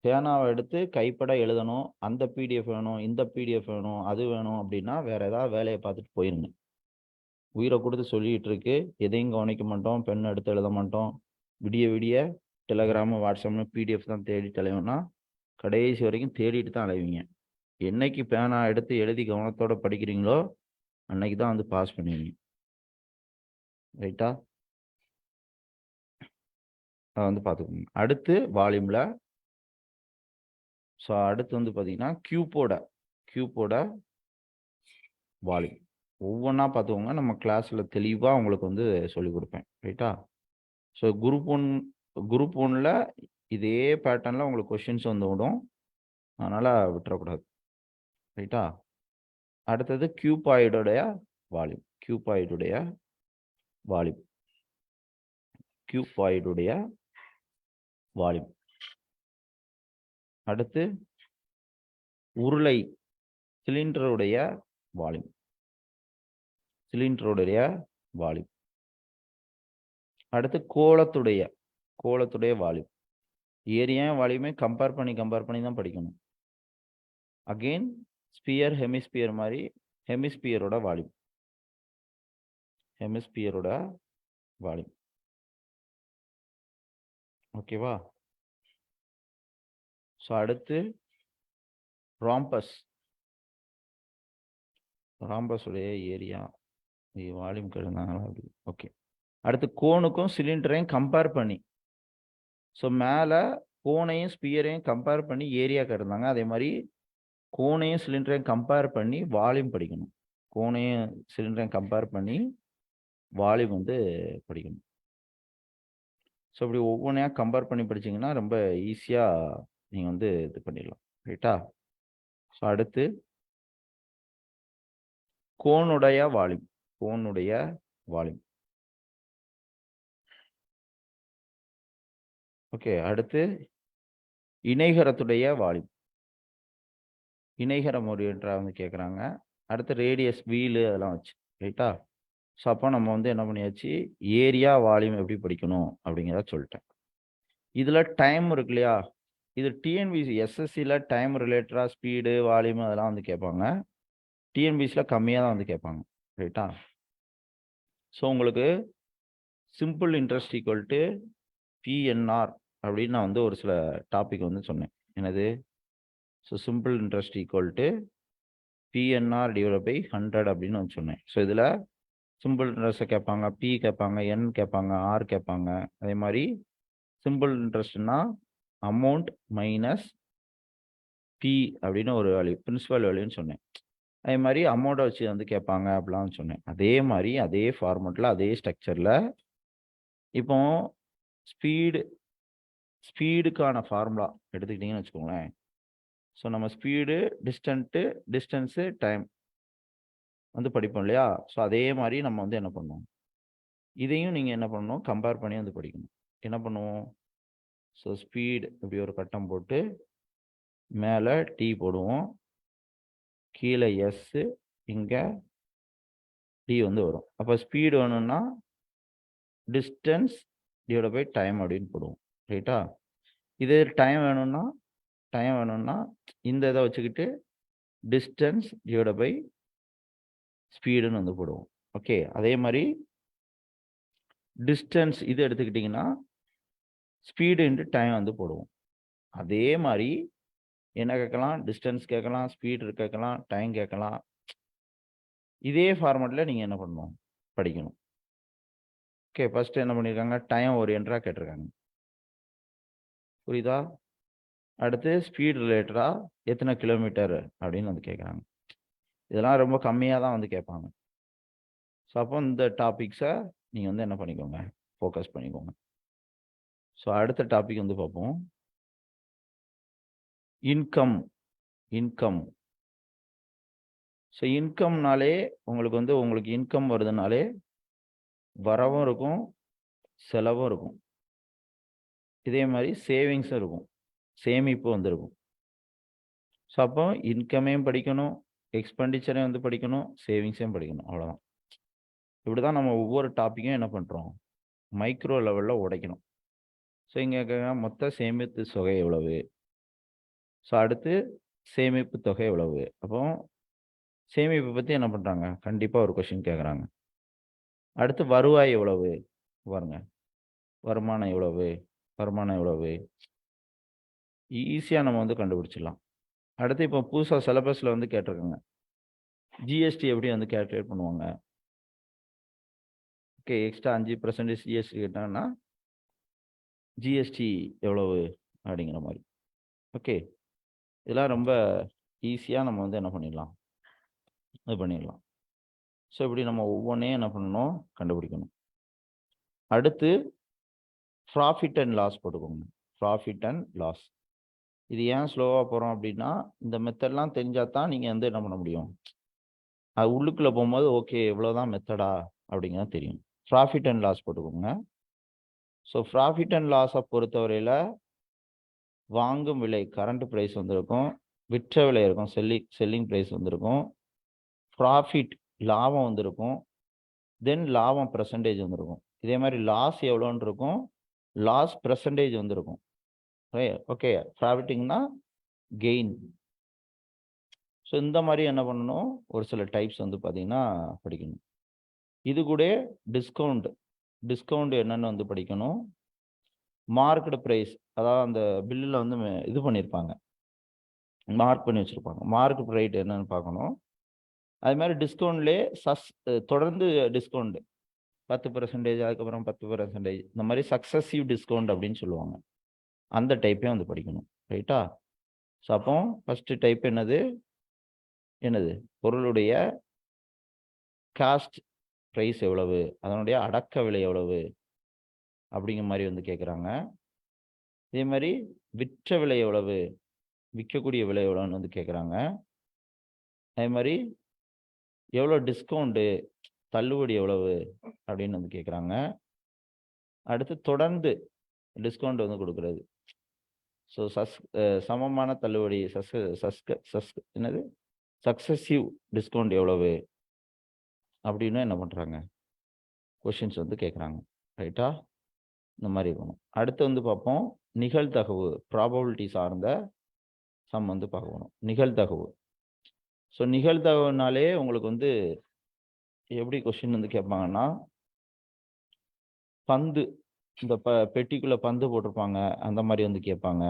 பேனாவை எடுத்து கைப்பட எழுதணும், அந்த பிடிஎஃப் வேணும், இந்த பிடிஎஃப் வேணும், அது வேணும் அப்படின்னா வேற ஏதாவது வேலையை பார்த்துட்டு போயிருங்க. உயிரை கொடுத்து சொல்லிட்டு இருக்கு, எதையும் கவனிக்க மாட்டோம், பெண் எடுத்து எழுத மாட்டோம், விடிய விடிய டெலகிராமு வாட்ஸ்அப்னு பிடிஎஃப் தான் தேடிட்டு அலைவோம்னா கடைசி வரைக்கும் தேடிட்டு தான் அலைவீங்க. என்னைக்கு பேனா எடுத்து எழுதி கவனத்தோட படிக்கிறீங்களோ அன்னைக்கு தான் வந்து பாஸ் பண்ணுவீங்க. ரைட்டா? அதை வந்து பார்த்துக்கோங்க. அடுத்து வால்யூமில், ஸோ அடுத்து வந்து பார்த்தீங்கன்னா கியூப்போட வால்யூம் ஒவ்வொன்றா பார்த்துக்கோங்க. நம்ம கிளாஸில் தெளிவாக உங்களுக்கு வந்து சொல்லிக் கொடுப்பேன். ரைட்டா? ஸோ குரூப் ஒன்னில் இதே பேட்டர்னில் உங்களுக்கு கொஷின்ஸ் வந்து விடும், அதனால் விட்டுறக்கூடாது. ரைட்டா? அடுத்தது கியூபாய்டுடைய வால்யூம், கியூபாய்டுடைய வால்யூம். அடுத்து உருளை சிலிண்டருடைய வால்யூம், அடுத்து கோளத்துடைய வால்யூம். ஏரியா வால்யூமே கம்பேர் பண்ணி தான் படிக்கணும். அகெயின் ஸ்பியர் ஹெமிஸ்பியர் மாதிரி ஹெமிஸ்பியரோட வால்யூம். ஓகேவா? ஸோ அடுத்து ராம்பஸ் உடைய ஏரியா வால்யூம் கேட்டாங்களா? அப்படி. ஓகே, அடுத்து கோனுக்கும் சிலிண்டரையும் கம்பேர் பண்ணி, ஸோ மேலே கோனையும் ஸ்பியரையும் கம்பேர் பண்ணி ஏரியா கேட்டிருந்தாங்க. அதே மாதிரி கோனையும் சிலிண்டரையும் கம்பேர் பண்ணி வால்யூம் படிக்கணும். கோனையும் சிலிண்டரையும் கம்பேர் பண்ணி வால்யூம் வந்து படிக்கணும். ஸோ இப்படி ஒவ்வொன்றையா கம்பேர் பண்ணி படிச்சிங்கன்னா ரொம்ப ஈஸியாக நீங்கள் வந்து இது பண்ணிடலாம். ரைட்டா? ஸோ அடுத்து கோனுடைய வால்யூம். ஓகே, அடுத்து இணைகரத்துடைய வால்யூம். இணைகரம் ஓரியன்டா வந்து கேட்குறாங்க. அடுத்து ரேடியஸ் வீலு அதெல்லாம் வச்சு. ரைட்டா? ஸோ அப்போ நம்ம வந்து என்ன பண்ணியாச்சு, ஏரியா வால்யூம் எப்படி படிக்கணும் அப்படிங்கிறத சொல்லிட்டேன். இதில் டைம் இருக்கு இல்லையா, இது டிஎன்பிசி எஸ்எஸ்சியில் டைம் ரிலேட்டடாக ஸ்பீடு வால்யூம் அதெல்லாம் வந்து கேட்பாங்க. டிஎன்பிசியில் கம்மியாக தான் வந்து கேட்பாங்க. ரைட்டா? ஸோ உங்களுக்கு simple interest equal to PNR அப்படின்னு நான் வந்து ஒரு சில டாபிக் வந்து சொன்னேன். என்னது? So simple interest equal to PNR divide by 100 அப்படின்னு வந்து சொன்னேன். ஸோ இதில் சிம்பிள் இன்ட்ரெஸ்ட்டை கேட்பாங்க, பி கேட்பாங்க, என் கேட்பாங்க, ஆர் கேட்பாங்க. அதே மாதிரி சிம்பிள் இன்ட்ரெஸ்ட்னா அமௌண்ட் மைனஸ் பி அப்படின்னு ஒரு வேல்யூ, பிரின்சிபல் வேல்யூன்னு சொன்னேன். அதே மாதிரி அமௌண்ட்டை வச்சு வந்து கேட்பாங்க அப்படிலாம் சொன்னேன். அதே மாதிரி அதே ஃபார்மெட்டில் அதே ஸ்ட்ரக்சரில் இப்போ ஸ்பீடுக்கான ஃபார்முலா எடுத்துக்கிட்டிங்கன்னு வச்சுக்கோங்களேன். ஸோ நம்ம ஸ்பீடு, டிஸ்டன்ஸு, டைம் வந்து படிப்போம் இல்லையா? ஸோ அதே மாதிரி நம்ம வந்து என்ன பண்ணுவோம், இதையும் நீங்கள் என்ன பண்ணணும், கம்பேர் பண்ணி வந்து படிக்கணும். என்ன பண்ணுவோம்? ஸோ ஸ்பீடு இப்படி ஒரு கட்டம் போட்டு மேலே டி போடுவோம், கீழே எஸ்ஸு, இங்கே டி வந்து வரும். அப்போ ஸ்பீடு வேணும்னா டிஸ்டன்ஸ் டிவைட் பை டைம் அப்படின்னு போடுவோம். ரைட்டா? இது டைம் வேணும்னா இந்த இதை வச்சுக்கிட்டு டிஸ்டன்ஸ் டிவைட் பை ஸ்பீடுன்னு வந்து போடுவோம். ஓகே, அதே மாதிரி டிஸ்டன்ஸ் இது எடுத்துக்கிட்டிங்கன்னா ஸ்பீடு இன்ட்டு டைம் வந்து போடுவோம். அதே மாதிரி என்ன கேட்கலாம், டிஸ்டன்ஸ் கேட்கலாம், ஸ்பீடு கேட்கலாம், டைம் கேட்கலாம். இதே ஃபார்மெட்டில் நீங்கள் என்ன பண்ணணும், படிக்கணும். ஓகே, ஃபர்ஸ்ட் என்ன பண்ணியிருக்காங்க, டைம் ஓரியன்டா கேட்டிருக்காங்க. புரியுதா? அடுத்து ஸ்பீட் ரிலேட்டடாக எத்தனை கிலோமீட்டர் அப்படின்னு வந்து கேட்குறாங்க. இதெல்லாம் ரொம்ப கம்மியாக தான் வந்து கேட்பாங்க. ஸோ அப்போ இந்த டாபிக்ஸை நீங்கள் வந்து என்ன பண்ணிக்கோங்க, ஃபோக்கஸ் பண்ணிக்கோங்க. ஸோ அடுத்த டாபிக் வந்து பார்ப்போம், இன்கம். ஸோ இன்கம்னாலே உங்களுக்கு இன்கம் வருதுனாலே வரவும் இருக்கும், செலவும் இருக்கும். இதே மாதிரி சேவிங்ஸும் இருக்கும், சேமிப்பு வந்துருக்கும். ஸோ அப்போ இன்கமையும் படிக்கணும், எக்ஸ்பெண்டிச்சரையும் வந்து படிக்கணும், சேவிங்ஸையும் படிக்கணும். அவ்வளோதான். இப்படி தான் நம்ம ஒவ்வொரு டாப்பிக்கும் என்ன பண்ணுறோம், மைக்ரோ லெவலில் உடைக்கணும். ஸோ இங்கே மொத்த சேமிப்பு தொகை எவ்வளவு, ஸோ அடுத்து சேமிப்பு தொகை எவ்வளவு. அப்போ சேமிப்பு பற்றி என்ன பண்ணுறாங்க, கண்டிப்பாக ஒரு கொஷின் கேட்குறாங்க. அடுத்து வருவாய் எவ்வளவு பாருங்க, வருமானம் எவ்வளவு, வருமானம் எவ்வளவு, ஈஸியாக நம்ம வந்து கண்டுபிடிச்சிடலாம். அடுத்து இப்போ புதுசாக சிலபஸில் வந்து கேட்டிருக்காங்க, ஜிஎஸ்டி எப்படி வந்து கேல்குலேட் பண்ணுவாங்க. ஓகே, எக்ஸ்ட்ரா 5% ஜிஎஸ்டி கேட்டாங்கன்னா ஜிஎஸ்டி எவ்வளவு அப்படிங்கிற மாதிரி. ஓகே, இதெல்லாம் ரொம்ப ஈஸியாக நம்ம வந்து என்ன பண்ணிடலாம், இது பண்ணிடலாம். ஸோ இப்படி நம்ம ஒவ்வொன்றையும் என்ன பண்ணணும், கண்டுபிடிக்கணும். அடுத்து ப்ராஃபிட் அண்ட் லாஸ் போட்டுக்கோங்க. ப்ராஃபிட் அண்ட் லாஸ் இது ஏன் ஸ்லோவாக போகிறோம் அப்படின்னா, இந்த மெத்தட்லாம் தெரிஞ்சால் தான் நீங்கள் வந்து என்ன பண்ண முடியும், அது உள்ளுக்குள்ளே போகும்போது ஓகே இவ்வளோதான் மெத்தடா அப்படிங்கிறது தெரியும். ப்ராஃபிட் அண்ட் லாஸ் போட்டுக்கோங்க. ஸோ ப்ராஃபிட் அண்ட் லாஸை பொறுத்தவரையில் வாங்கும் விலை கரண்ட் ப்ரைஸ் வந்திருக்கும், விற்ற விலை இருக்கும், செல்லிங் ப்ரைஸ் வந்திருக்கும், ப்ராஃபிட் லாபம் வந்திருக்கும், தென் லாபம் பெர்சன்டேஜ் வந்திருக்கும். இதே மாதிரி லாஸ் எவ்வளோன்னு இருக்கும், லாஸ் பெர்சன்டேஜ் வந்திருக்கும். ஓகே, ப்ராஃபிட்டிங்னா கெயின். ஸோ இந்த மாதிரி என்ன பண்ணணும், ஒரு சில டைப்ஸ் வந்து பார்த்தீங்கன்னா படிக்கணும். இது கூட டிஸ்கவுண்ட் என்னென்னு வந்து படிக்கணும். மார்க்கெட் ப்ரைஸ், அதாவது அந்த பில்லில் வந்து இது பண்ணியிருப்பாங்க, மார்க் பண்ணி வச்சுருப்பாங்க, மார்க்கெட் ரேட் என்னன்னு பார்க்கணும். அது மாதிரி டிஸ்கவுண்ட்லேயே தொடர்ந்து டிஸ்கவுண்ட் 10%, அதுக்கப்புறம் 10%, இந்த மாதிரி சக்ஸஸிவ் டிஸ்கவுண்ட் அப்படின்னு சொல்லுவாங்க. அந்த டைப்பையும் வந்து படிக்கணும். ரைட்டா? ஸோ அப்போ ஃபஸ்ட்டு டைப் என்னது, பொருளுடைய காஸ்ட் ப்ரைஸ் எவ்வளவு, அதனுடைய அடக்க விலை எவ்வளவு அப்படிங்கிற மாதிரி வந்து கேட்குறாங்க. இதே மாதிரி விற்ற விலை எவ்வளவு, விற்கக்கூடிய விலை எவ்வளோன்னு வந்து கேட்குறாங்க. அதே மாதிரி எவ்வளோ டிஸ்கவுண்ட்டு, தள்ளுபடி எவ்வளவு அப்படின்னு வந்து கேட்குறாங்க. அடுத்து தொடர்ந்து டிஸ்கவுண்ட் வந்து கொடுக்குறது. ஸோ சமமான தள்ளுபடி, என்னது சக்ஸஸிவ் டிஸ்கவுண்ட் எவ்வளவு அப்படின்னு என்ன பண்ணுறாங்க, கொஷின்ஸ் வந்து கேட்குறாங்க. ரைட்டா? இந்த மாதிரி இருக்கணும். அடுத்து வந்து பார்ப்போம், நிகழ்தகவு, ப்ராபபிலிட்டி சார்ந்த சம் வந்து பார்க்கணும். நிகழ்தகவு. ஸோ நிகழ்தகவுனாலே உங்களுக்கு வந்து எப்படி கொஷின் வந்து கேட்பாங்கன்னா, பந்து, இந்த பெட்டிக்குள்ள பந்து போட்டிருப்பாங்க, அந்த மாதிரி வந்து கேட்பாங்க.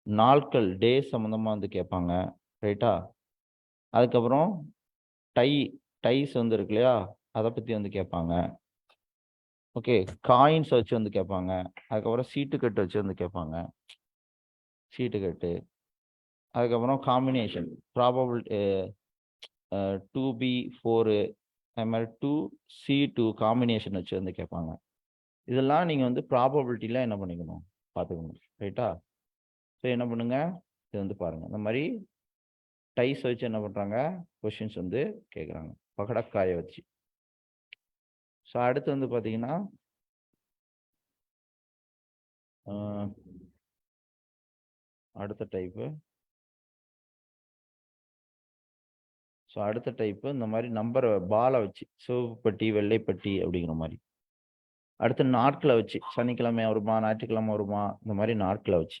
நாட்கள், டே சம்மந்தமாக வந்து கேட்பாங்க. ரைட்டா? அதுக்கப்புறம் டைஸ் வந்து இருக்கு இல்லையா, அதை பற்றி வந்து கேட்பாங்க. ஓகே, காயின்ஸ் வச்சு வந்து கேட்பாங்க. அதுக்கப்புறம் சீட்டு கட்டு வச்சு வந்து கேட்பாங்க, சீட்டு கட்டு. அதுக்கப்புறம் காம்பினேஷன், ப்ராபபிலிட்டி 2B4, அது மாதிரி 2C2 காம்பினேஷன் வச்சு வந்து கேட்பாங்க. இதெல்லாம் நீங்கள் வந்து ப்ராபபிலிட்டியில் என்ன பண்ணிக்கணும், பார்த்துக்கணும். ரைட்டா? ஸோ என்ன பண்ணுங்க, இது வந்து பாருங்கள், இந்த மாதிரி டைஸ் வச்சு என்ன பண்ணுறாங்க, கொஷின்ஸ் வந்து கேட்குறாங்க, பகடக்காயை வச்சு. ஸோ அடுத்து வந்து பார்த்தீங்கன்னா அடுத்த டைப்பு, ஸோ அடுத்த டைப்பு இந்த மாதிரி நம்பரை பாலை வச்சு, சிவப்பு பெட்டி வெள்ளைப்பட்டி அப்படிங்கிற மாதிரி. அடுத்து நாட்களை வச்சு, சனிக்கிழமை வருமா, ஞாயிற்றுக்கிழமை வருமா, இந்த மாதிரி நாட்களை வச்சு.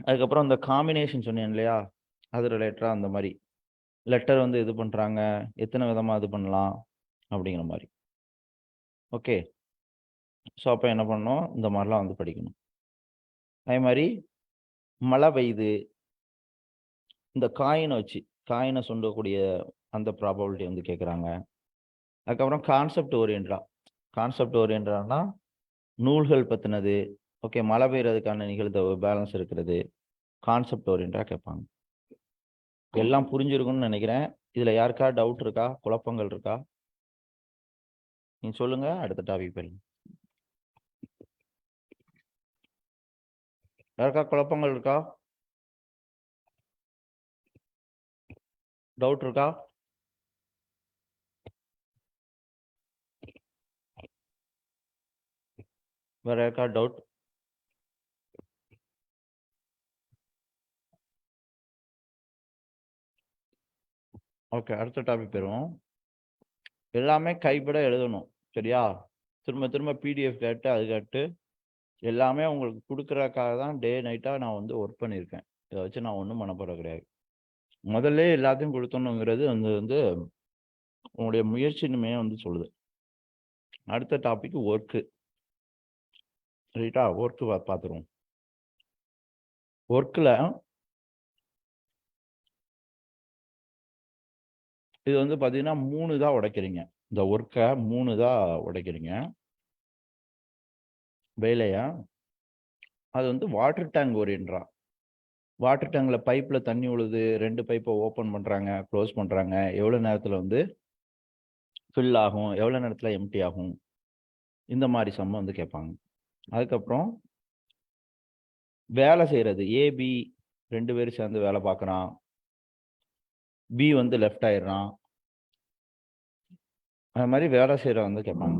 அதுக்கப்புறம் இந்த காம்பினேஷன் சொன்னேன் இல்லையா, அது ரிலேட்டடாக அந்த மாதிரி லெட்டர் வந்து இது பண்ணுறாங்க, எத்தனை விதமாக இது பண்ணலாம் அப்படிங்கிற மாதிரி. ஓகே, ஸோ அப்போ என்ன பண்ணணும், இந்த மாதிரிலாம் வந்து படிக்கணும். அதே மாதிரி மழை பெய்யுது, இந்த காயினை சொல்லக்கூடிய அந்த ப்ராபபிலிட்டி வந்து கேட்குறாங்க. அதுக்கப்புறம் கான்செப்ட் ஓரியன்டா நூல்கள் பற்றினது. ஓகே, மழை பெய்யறதுக்கான நிகழ்தகவு பேலன்ஸ் இருக்கிறது, கான்செப்ட் ஓரியன்டாக கேட்பாங்க. எல்லாம் புரிஞ்சிருக்கும்னு நினைக்கிறேன். இதில் யாருக்கா டவுட் இருக்கா, குழப்பங்கள் இருக்கா, நீங்கள் சொல்லுங்கள். அடுத்த டாபிக் போயிடலாம். யாருக்கா குழப்பங்கள் இருக்கா, டவுட் இருக்கா? வேற யாருக்கா டவுட்? ஓகே, அடுத்த டாபிக் போயிடுவோம். எல்லாமே கைப்பட எழுதணும். சரியா? திரும்ப திரும்ப பிடிஎஃப் கேட்டு அது கேட்டு எல்லாமே உங்களுக்கு கொடுக்குறதுக்காக தான் டே நைட்டாக நான் வந்து ஒர்க் பண்ணியிருக்கேன். இதை வச்சு நான் ஒன்றும் பண்ண போகிறது கிடையாது. முதல்ல எல்லாத்தையும் கொடுத்தணுங்கிறது வந்து உங்களுடைய முயற்சினுமே வந்து சொல்லுது. அடுத்த டாபிக் ஒர்க்கு. ரைட்டா? ஒர்க்கு பார்த்துருவோம். ஒர்க்கில் இது வந்து பார்த்தீங்கன்னா 3 தான் உடைக்கிறீங்க. இந்த ஒர்க்கை 3 தான் உடைக்கிறீங்க. வேலையா அது வந்து வாட்டர் டேங்க் ஓரியன்ட்ரா. வாட்டர் டேங்கில் பைப்பில் தண்ணி உழுது 2 பைப்பை ஓப்பன் பண்ணுறாங்க, க்ளோஸ் பண்ணுறாங்க. எவ்வளோ நேரத்தில் வந்து ஃபில் ஆகும், எவ்வளோ நேரத்தில் எம்டி ஆகும், இந்த மாதிரி சம்ம வந்து கேட்பாங்க. அதுக்கப்புறம் வேலை செய்கிறது. ஏபி 2 பேரும் சேர்ந்து வேலை பார்க்குறான். பி வந்து லெஃப்ட் ஆயிடுறான். அது மாதிரி வேலை செய்கிற வந்து கேட்பாங்க.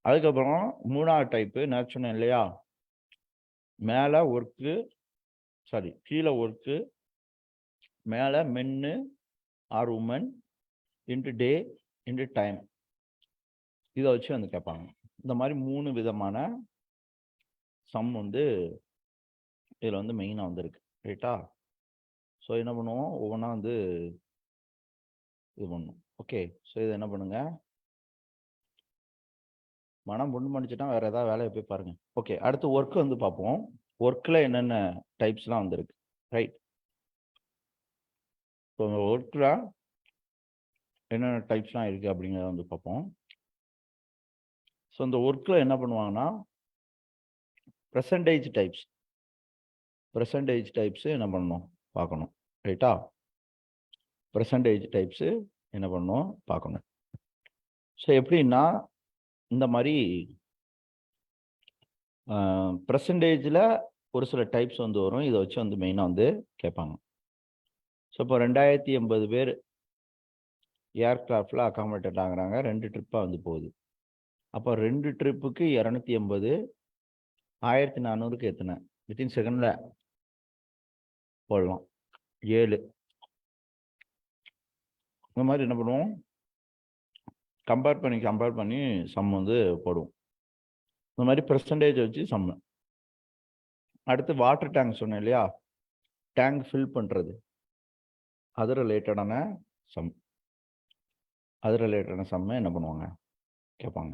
அதுக்கப்புறம் 3வது டைப்பு நான் சொன்னேன் இல்லையா, மேலே ஒர்க்கு கீழே ஒர்க்கு, மேலே மென்னு ஆர் உமன் இன்ட்டு டே இன்ட்டு டைம், இதை வச்சு வந்து கேட்பாங்க. இந்த மாதிரி 3 விதமான சம் வந்து இதில் வந்து மெயினாக வந்துருக்கு. ரைட்டா? ஸோ என்ன பண்ணுவோம், ஒவ்வொன்றா வந்து இது பண்ணணும். ஓகே, ஸோ இதை என்ன பண்ணுங்க, மனம் புண்ணு பண்ணிச்சுட்டா வேறு ஏதாவது வேலையை போய் பாருங்கள். ஓகே, அடுத்து ஒர்க்கு வந்து பார்ப்போம். ஒர்க்கில் என்னென்ன டைப்ஸ்லாம் வந்துருக்கு. ரைட்? ஸோ ஒர்க்கில் என்னென்ன டைப்ஸ்லாம் இருக்குது அப்படிங்கிறத வந்து பார்ப்போம். ஸோ இந்த ஒர்க்கில் என்ன பண்ணுவாங்கன்னா பெர்சன்டேஜ் டைப்ஸு என்ன பண்ணணும் பார்க்கணும். ரைட்டா? பெர்சன்டேஜ் டைப்ஸு என்ன பண்ணணும் பார்க்கணும். ஸோ எப்படின்னா இந்த மாதிரி பெர்சன்டேஜில் ஒரு சில டைப்ஸ் வந்து வரும். இதை வச்சு வந்து மெயினாக வந்து கேட்பாங்க. ஸோ இப்போ 2080 பேர் ஏர்கிராஃப்டில் அகாமடேட் ஆகுறாங்க. 2 ட்ரிப்பாக வந்து போகுது. அப்போ 2 ட்ரிப்புக்கு 280, 1400க்கு எத்தனை வித்தின் செகண்டில் போடலாம். 7. இந்த மாதிரி என்ன பண்ணுவோம், கம்பேர் பண்ணி சம் வந்து போடுவோம். இந்த மாதிரி பெர்சன்டேஜ் வச்சு சம்மு. அடுத்து வாட்டர் டேங்க் சொன்னேன் இல்லையா, டேங்க் ஃபில் பண்ணுறது, அது ரிலேட்டடான சம்மை என்ன பண்ணுவாங்க கேட்பாங்க.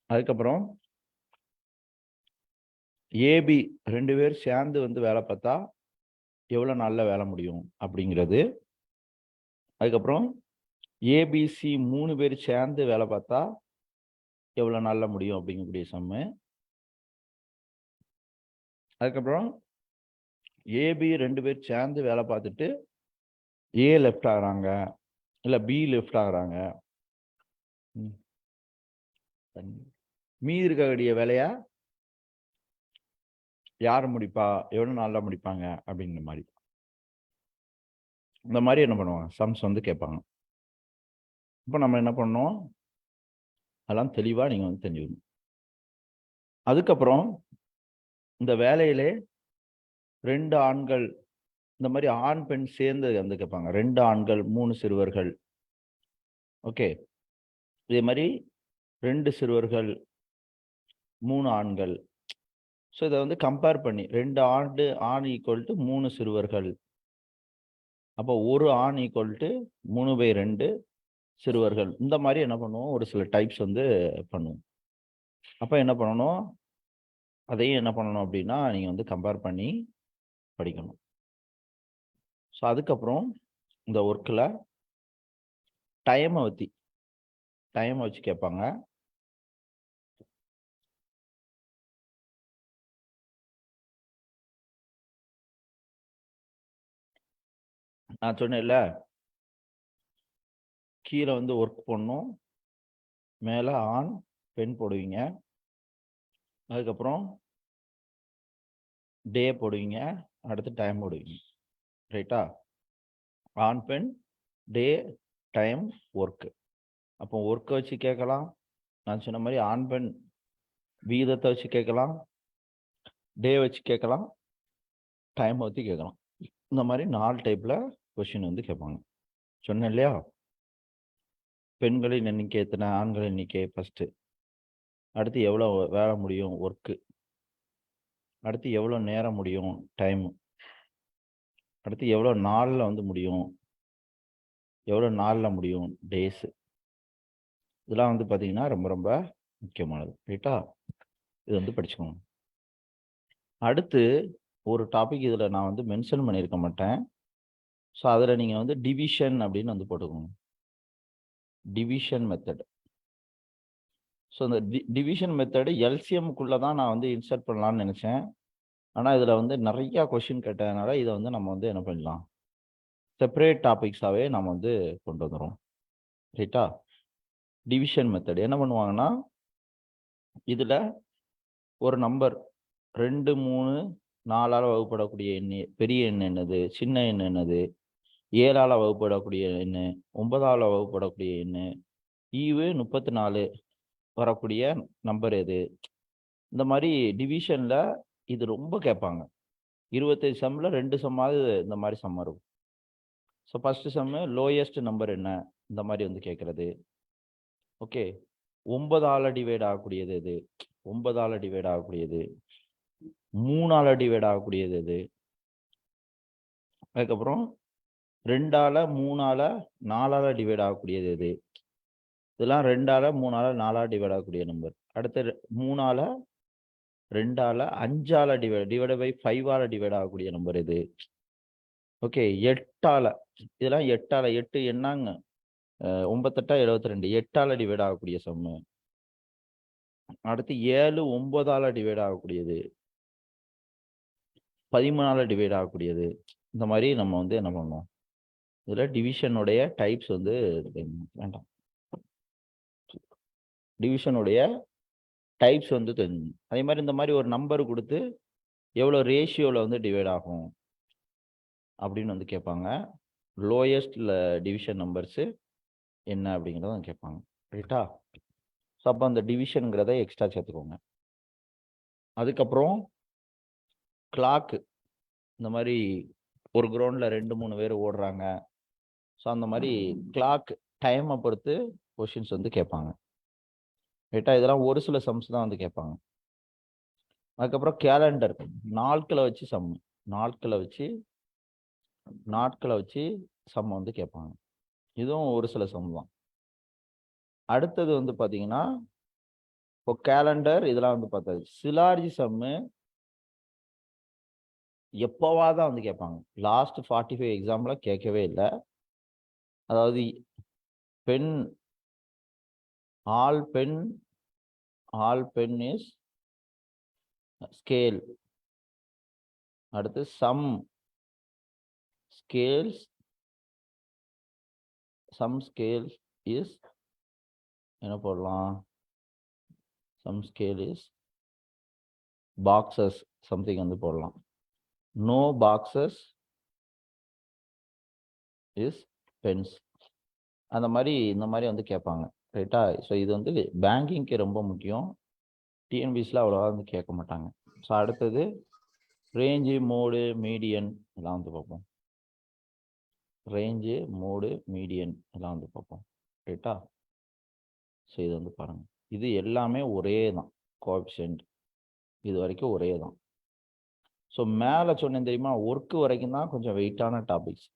அதுக்கப்புறம் ஏபி 2 பேர் சேர்ந்து வந்து வேலை பார்த்தா எவ்வளோ நாளில் வேலை முடியும் அப்படிங்கிறது. அதுக்கப்புறம் ஏபிசி 3 பேர் சேர்ந்து வேலை பார்த்தா எவ்வளோ நாளில் முடியும் அப்படிங்கக்கூடிய சம்மு. அதுக்கப்புறம் ஏபி 2 பேர் சேர்ந்து வேலை பார்த்துட்டு ஏ லெஃப்ட் ஆகுறாங்க, இல்லை பி லெஃப்ட் ஆகுறாங்க. மீதி இருக்கக்கூடிய வேலையா யார் முடிப்பா, எவ்வளோ நாளில் முடிப்பாங்க அப்படிங்கிற மாதிரி. இந்த மாதிரி என்ன பண்ணுவாங்க, சம்ஸ் வந்து கேட்பாங்க. இப்போ நம்ம என்ன பண்ணோம், அதெல்லாம் தெளிவாக நீங்கள் வந்து தெரிஞ்சுக்கணும். அதுக்கப்புறம் இந்த வேலையிலே 2 ஆண்கள், இந்த மாதிரி ஆண் பெண் சேர்ந்து வந்து கேட்பாங்க. 2 ஆண்கள் 3 சிறுவர்கள். ஓகே, இதே மாதிரி 2 சிறுவர்கள் 3 ஆண்கள். ஸோ இதை வந்து கம்பேர் பண்ணி 2 ஆண் ஈக்குவல் டு 3 சிறுவர்கள். அப்போ ஒரு ஆண் ஈக்குவல் டு 3/2 சிறுவர்கள். இந்த மாதிரி என்ன பண்ணுவோம், ஒரு சில டைப்ஸ் வந்து பண்ணுவோம். அப்போ என்ன பண்ணணும், அதையும் என்ன பண்ணணும் அப்படின்னா நீங்கள் வந்து கம்பேர் பண்ணி படிக்கணும். ஸோ அதுக்கப்புறம் இந்த ஒர்க்கில் டைமை வச்சு கேட்பாங்க. நான் சொன்னேன்ல, கீழே வந்து ஒர்க் பண்ணணும், மேலே ஆண் பெண் போடுவீங்க. அதுக்கப்புறம் டே போடுவீங்க, அடுத்து டைம் போடுவீங்க. ரைட்டா? ஆண் பெண், டே, டைம், ஒர்க்கு. அப்போ ஒர்க்கை வச்சு கேட்கலாம், நான் சொன்ன மாதிரி ஆண் பெண் வீதத்தை வச்சு கேட்கலாம், டே வச்சு கேட்கலாம், டைம் வச்சு கேட்கலாம். இந்த மாதிரி 4 டைப்பில் கொஷின் வந்து கேட்பாங்க. சொன்னேன் இல்லையா? பெண்களின் எண்ணிக்கை எத்தனை, ஆண்களின் எண்ணிக்கை ஃபர்ஸ்ட். அடுத்து எவ்வளோ வேலை முடியும், ஒர்க்கு. அடுத்து எவ்வளோ நேரம் முடியும், டைம். அடுத்து எவ்வளோ நாளில் வந்து முடியும், எவ்வளோ நாளில் முடியும், டேஸ். இதெல்லாம் வந்து பார்த்தீங்கன்னா ரொம்ப ரொம்ப முக்கியமானது. ரைட்டா, இது வந்து படிச்சுக்கோங்க. அடுத்து ஒரு டாபிக் இதில் நான் வந்து மென்ஷன் பண்ணியிருக்க மாட்டேன். ஸோ அதில் நீங்கள் வந்து டிவிஷன் அப்படின்னு வந்து போட்டுக்கோங்க. Division method. ஸோ இந்த டிவிஷன் மெத்தடு எல்சிஎம்குள்ளே தான் நான் வந்து இன்சர்ட் பண்ணலான்னு நினச்சேன். ஆனால் இதில் வந்து நிறையா கொஷின் கேட்டதுனால இதை வந்து நம்ம வந்து என்ன பண்ணலாம், செப்பரேட் டாபிக்ஸாகவே நம்ம வந்து கொண்டு வந்துடும். ரைட்டா, டிவிஷன் மெத்தட் என்ன பண்ணுவாங்கன்னா, இதில் ஒரு நம்பர் 2, 3, 4ஆல் வகுப்படக்கூடிய எண், பெரிய எண் என்னது, சின்ன எண் என்னது, 7ஆல் வகுப்படக்கூடிய எண், 9ஆல் வகுப்படக்கூடிய எண், ஈவு 34 வரக்கூடிய நம்பர் எது. இந்த மாதிரி டிவிஷனில் இது ரொம்ப கேட்பாங்க. 25 சம்மில் 2 சம்மாவது இந்த மாதிரி சம் இருக்கும். ஸோ ஃபர்ஸ்ட் சம்மு லோயஸ்ட் நம்பர் என்ன, இந்த மாதிரி வந்து கேட்குறது. ஓகே, 9ஆல் டிவைட் ஆகக்கூடியது எது, 9ஆல் டிவைட் ஆகக்கூடியது, 3ஆல் டிவைட் ஆகக்கூடியது எது. அதுக்கப்புறம் 2ஆல் 3ஆல் 4ஆல் டிவைட் ஆகக்கூடியது எது. இதெல்லாம் 2ஆல் 3ஆல் 4ஆல் டிவைட் ஆகக்கூடிய நம்பர். அடுத்து 3ஆல் 2ஆல் 5ஆல் டிவைட் பை 5ஆல் டிவைட் ஆகக்கூடிய நம்பர் எது. ஓகே, 8ஆல், இதெல்லாம் 8ஆல், 8 என்னங்க, 9 72, 8ஆல் டிவைட் ஆகக்கூடிய சம்மு. அடுத்து 7 9ஆல் டிவைட் ஆகக்கூடியது, 13ஆல் டிவைட் ஆகக்கூடியது. இந்த மாதிரி நம்ம வந்து என்ன பண்ணோம், இதில் டிவிஷனுடைய டைப்ஸ் வந்து வேண்டாம், டிவிஷனுடைய டைப்ஸ் வந்து தெரிஞ்சுக்கணும். அதே மாதிரி இந்த மாதிரி ஒரு நம்பர் கொடுத்து எவ்வளோ ரேஷியோவில் வந்து டிவைட் ஆகும் அப்படின்னு வந்து கேட்பாங்க. லோயஸ்ட்ல டிவிஷன் நம்பர்ஸு என்ன அப்படிங்கிறத கேட்பாங்க. ரைட்டா, ஸோ அப்போ அந்த டிவிஷனுங்கிறத எக்ஸ்ட்ரா சேர்த்துக்கோங்க. அதுக்கப்புறம் கிளாக்கு, இந்த மாதிரி ஒரு கிரவுண்டில் 2 3 பேர் ஓடுறாங்க. ஸோ அந்த மாதிரி கிளாக் டைமை பொறுத்து கொஷின்ஸ் வந்து கேட்பாங்க. ரைட்டா, இதெல்லாம் ஒரு சில சம்ஸ் தான் வந்து கேட்பாங்க. அதுக்கப்புறம் கேலண்டர், நாட்களை வச்சு சம், நாட்களை வச்சு சம் வந்து கேட்பாங்க. இதுவும் ஒரு சில சம் தான். அடுத்தது வந்து பார்த்தீங்கன்னா, இப்போ கேலண்டர் இதெல்லாம் வந்து பார்த்தாது. சிலார்ஜி சம்மு எப்போவா தான் வந்து கேட்பாங்க. லாஸ்ட் 45 எக்ஸாம்பிள் கேட்கவே இல்லை. அதாவது pen, all pen is scale. அடுத்து சம் ஸ்கேல்ஸ் இஸ் என்ன போடலாம், some scale is boxes something வந்து போடலாம். No boxes is pens. அந்த மாதிரி இந்த மாதிரி வந்து கேட்பாங்க. ரைட்டா, ஸோ இது வந்து பேங்கிங்க்கு ரொம்ப முக்கியம். டிஎன்பிஎஸ்சியில் அவ்வளோவா வந்து கேட்க மாட்டாங்க. ஸோ அடுத்தது ரேஞ்சு, மோடு, மீடியன் எல்லாம் வந்து பார்ப்போம். ரேஞ்சு, மோடு, மீடியன் எல்லாம் வந்து பார்ப்போம். ரைட்டா, ஸோ இது வந்து பாருங்கள், இது எல்லாமே ஒரே தான், கோஎஃபிஷியன்ட் இது வரைக்கும் ஒரே தான். ஸோ மேலே சொன்னேன் தெரியுமா, ஒர்க்கு வரைக்கும் தான் கொஞ்சம் வெயிட்டான டாபிக்ஸ்.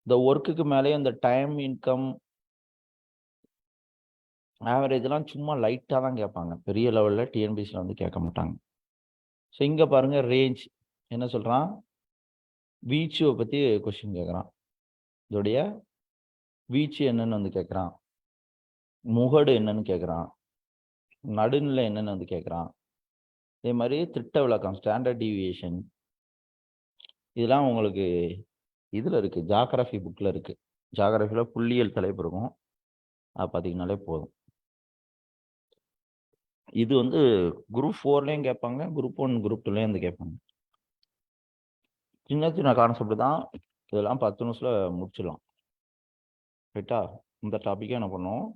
இந்த ஒர்க்குக்கு மேலேயே இந்த டைம், இன்கம், ஆவரேஜ்லாம் சும்மா லைட்டாக தான் கேட்பாங்க. பெரிய லெவலில் டிஎன்பிஎஸ்சியில் வந்து கேட்க மாட்டாங்க. ஸோ இங்கே பாருங்கள், ரேஞ்ச் என்ன சொல்கிறான், வீச்சுவை பற்றி கொஸ்டின் கேட்குறான். இதோடைய வீச்சு என்னன்னு வந்து கேட்குறான், முகடு என்னன்னு கேட்குறான், நடுநிலை என்னன்னு வந்து கேட்குறான். இதே மாதிரி திட்ட விளக்கம், ஸ்டாண்டர்ட் டீவியேஷன், இதெல்லாம் உங்களுக்கு இதில் இருக்குது, ஜாகிரஃபி புக்கில் இருக்குது. ஜாகிரஃபியில் புள்ளியியல் தலைப்பு இருக்கும், அதை பார்த்தீங்கன்னாலே போதும். இது வந்து குரூப் 4லேயும் கேட்பாங்க, குரூப் 1 குரூப் 2லேயும் வந்து கேட்பாங்க. சின்ன சின்ன கான்செப்ட் தான், இதெல்லாம் 10 நிமிஷத்தில் முடிச்சிடலாம். ரைட்டா, இந்த டாப்பிக்கே என்ன பண்ணுவோம்,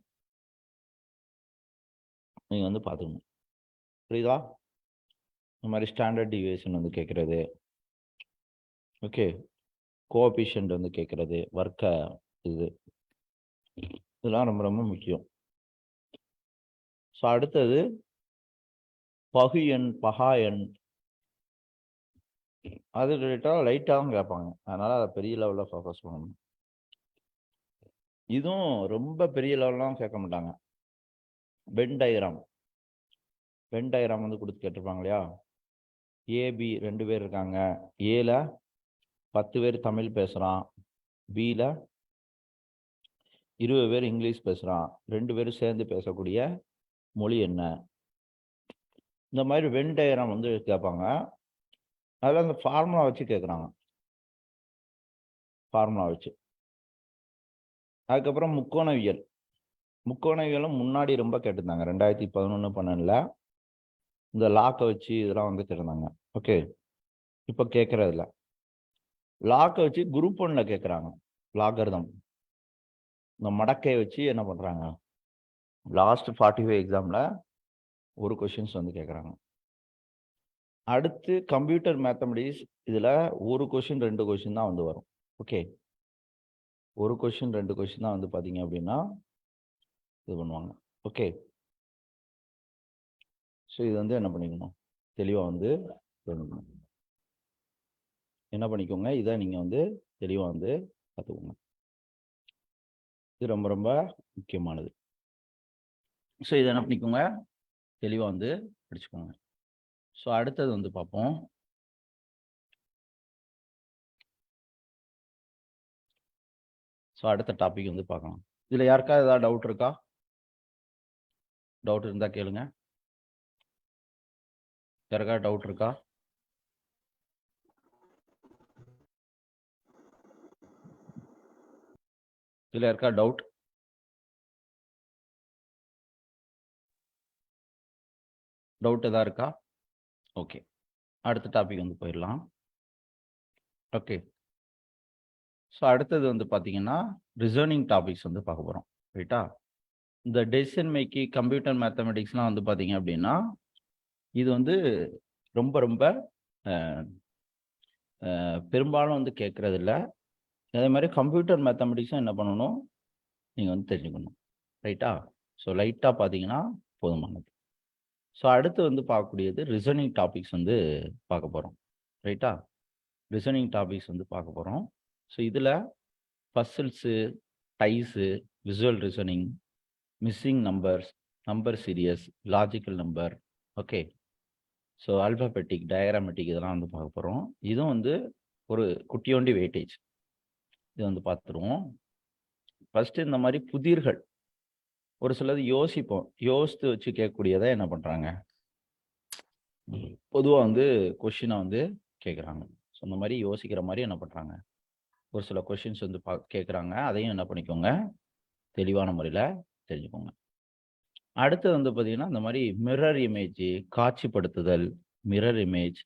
நீங்கள் வந்து பார்த்துக்கணும். புரியுதா, இந்த மாதிரி ஸ்டாண்டர்ட் டீவியேஷன் வந்து கேட்குறது, ஓகே, கோஎஃபிஷியன்ட் வந்து கேட்குறது, வர்க்க இது. இதெல்லாம் ரொம்ப ரொம்ப முக்கியம். ஸோ அடுத்தது பகு எண், பகா எண். அது ரிலேட்டடாக லைட்டாக தான் கேட்பாங்க. அதனால் அதை பெரிய லெவலில் ஃபோக்கஸ் பண்ணணும். இதுவும் ரொம்ப பெரிய லெவல்லாம் கேட்க மாட்டாங்க. Venn diagram. வென் டயக்ராம் வந்து கொடுத்து கேட்டிருப்பாங்க இல்லையா? ஏபி 2 பேர் இருக்காங்க. ஏல 10 பேர் தமிழ் பேசுகிறான். பியில் 20 பேர் இங்கிலீஷ் பேசுகிறான். 2 பேரும் சேர்ந்து பேசக்கூடிய மொழி என்ன? இந்த மாதிரி வென் டயக்ராம் வந்து கேட்பாங்க. அதில் அந்த ஃபார்முலா வச்சு கேட்குறாங்க. ஃபார்முலா வச்சு. அதுக்கப்புறம் முக்கோணவியல். முக்கோணவியலும் முன்னாடி ரொம்ப கேட்டிருந்தாங்க. 2011, 12 இந்த லாக்கை வச்சு இதெல்லாம் வந்து கேட்டிருந்தாங்க. ஓகே, இப்போ கேட்குறதில்ல. லாக்கை வச்சு குரூப் 1ல கேட்குறாங்க. லாகர்தம் இந்த மடக்கையை வச்சு என்ன பண்ணுறாங்க, லாஸ்ட் 45 எக்ஸாமில் ஒரு கொஷின்ஸ் வந்து கேட்குறாங்க. அடுத்து கம்ப்யூட்டர் மேத்தமெட்டிக்ஸ். இதில் ஒரு கொஷின் 2 கொஷின் தான் வந்து வரும். ஓகே, ஒரு கொஷின் 2 கொஷின் தான் வந்து பார்த்தீங்க அப்படின்னா இது பண்ணுவாங்க. ஓகே, ஸோ இது வந்து என்ன பண்ணிக்கணும், தெளிவாக வந்து என்ன பண்ணிக்கோங்க, இதை நீங்கள் வந்து தெளிவாக வந்து பார்த்துக்கோங்க. இது ரொம்ப ரொம்ப முக்கியமானது. ஸோ இதை என்ன பண்ணிக்கோங்க, தெளிவாக வந்து படிச்சுக்கோங்க. ஸோ அடுத்தது வந்து பார்ப்போம். ஸோ அடுத்த டாபிக் வந்து பார்க்கலாம். இதில் யாருக்கா ஏதாவது டவுட் இருக்கா? டவுட் இருந்தால் கேளுங்க. யாருக்கா டவுட் இருக்கா? இதில் யாருக்கா டவுட்? டவுட் எதாவது இருக்கா? ஓகே, அடுத்த டாபிக் வந்து போயிடலாம். ஓகே, ஸோ அடுத்தது வந்து பார்த்தீங்கன்னா ரிசர்னிங் டாபிக்ஸ் வந்து பார்க்க போகிறோம். ரைட்டா? இந்த டெசிஷன் மேக்கிங், கம்ப்யூட்டர் மேத்தமெட்டிக்ஸ்லாம் வந்து பார்த்தீங்க அப்படின்னா இது வந்து ரொம்ப ரொம்ப பெரும்பாலும் வந்து கேட்குறது இல்லை. அதே மாதிரி கம்ப்யூட்டர் மேத்தமெட்டிக்ஸும் என்ன பண்ணணும், நீங்கள் வந்து தெரிஞ்சுக்கணும். ரைட்டா? ஸோ லைட்டாக பார்த்தீங்கன்னா போதுமானது. ஸோ அடுத்து வந்து பார்க்கக்கூடியது ரிசனிங் டாபிக்ஸ் வந்து பார்க்க போகிறோம். ரைட்டா? ரிசனிங் டாபிக்ஸ் வந்து பார்க்க போகிறோம். ஸோ இதில் puzzles, dice, visual reasoning, missing numbers, number series, logical number. Okay, so alphabetic, diagrammatic இதெல்லாம் வந்து பார்க்க போகிறோம். இதுவும் வந்து ஒரு குட்டியோண்டி வெயிட்டேஜ். இது வந்து பார்த்துருவோம். ஃபஸ்ட்டு இந்த மாதிரி புதிர்கள் ஒரு சிலது யோசிப்போம். யோசித்து வச்சு கேட்கக்கூடியதை என்ன பண்ணுறாங்க, பொதுவாக வந்து கொஷினை வந்து கேட்குறாங்க. ஸோ இந்த மாதிரி யோசிக்கிற மாதிரி என்ன பண்ணுறாங்க, ஒரு சில கொஷின்ஸ் வந்து கேட்குறாங்க. அதையும் என்ன பண்ணிக்கோங்க, தெளிவான முறையில் தெரிஞ்சுக்கோங்க. அடுத்தது வந்து பார்த்தீங்கன்னா இந்த மாதிரி மிரர் இமேஜ், காட்சிப்படுத்துதல், மிரர் இமேஜ்,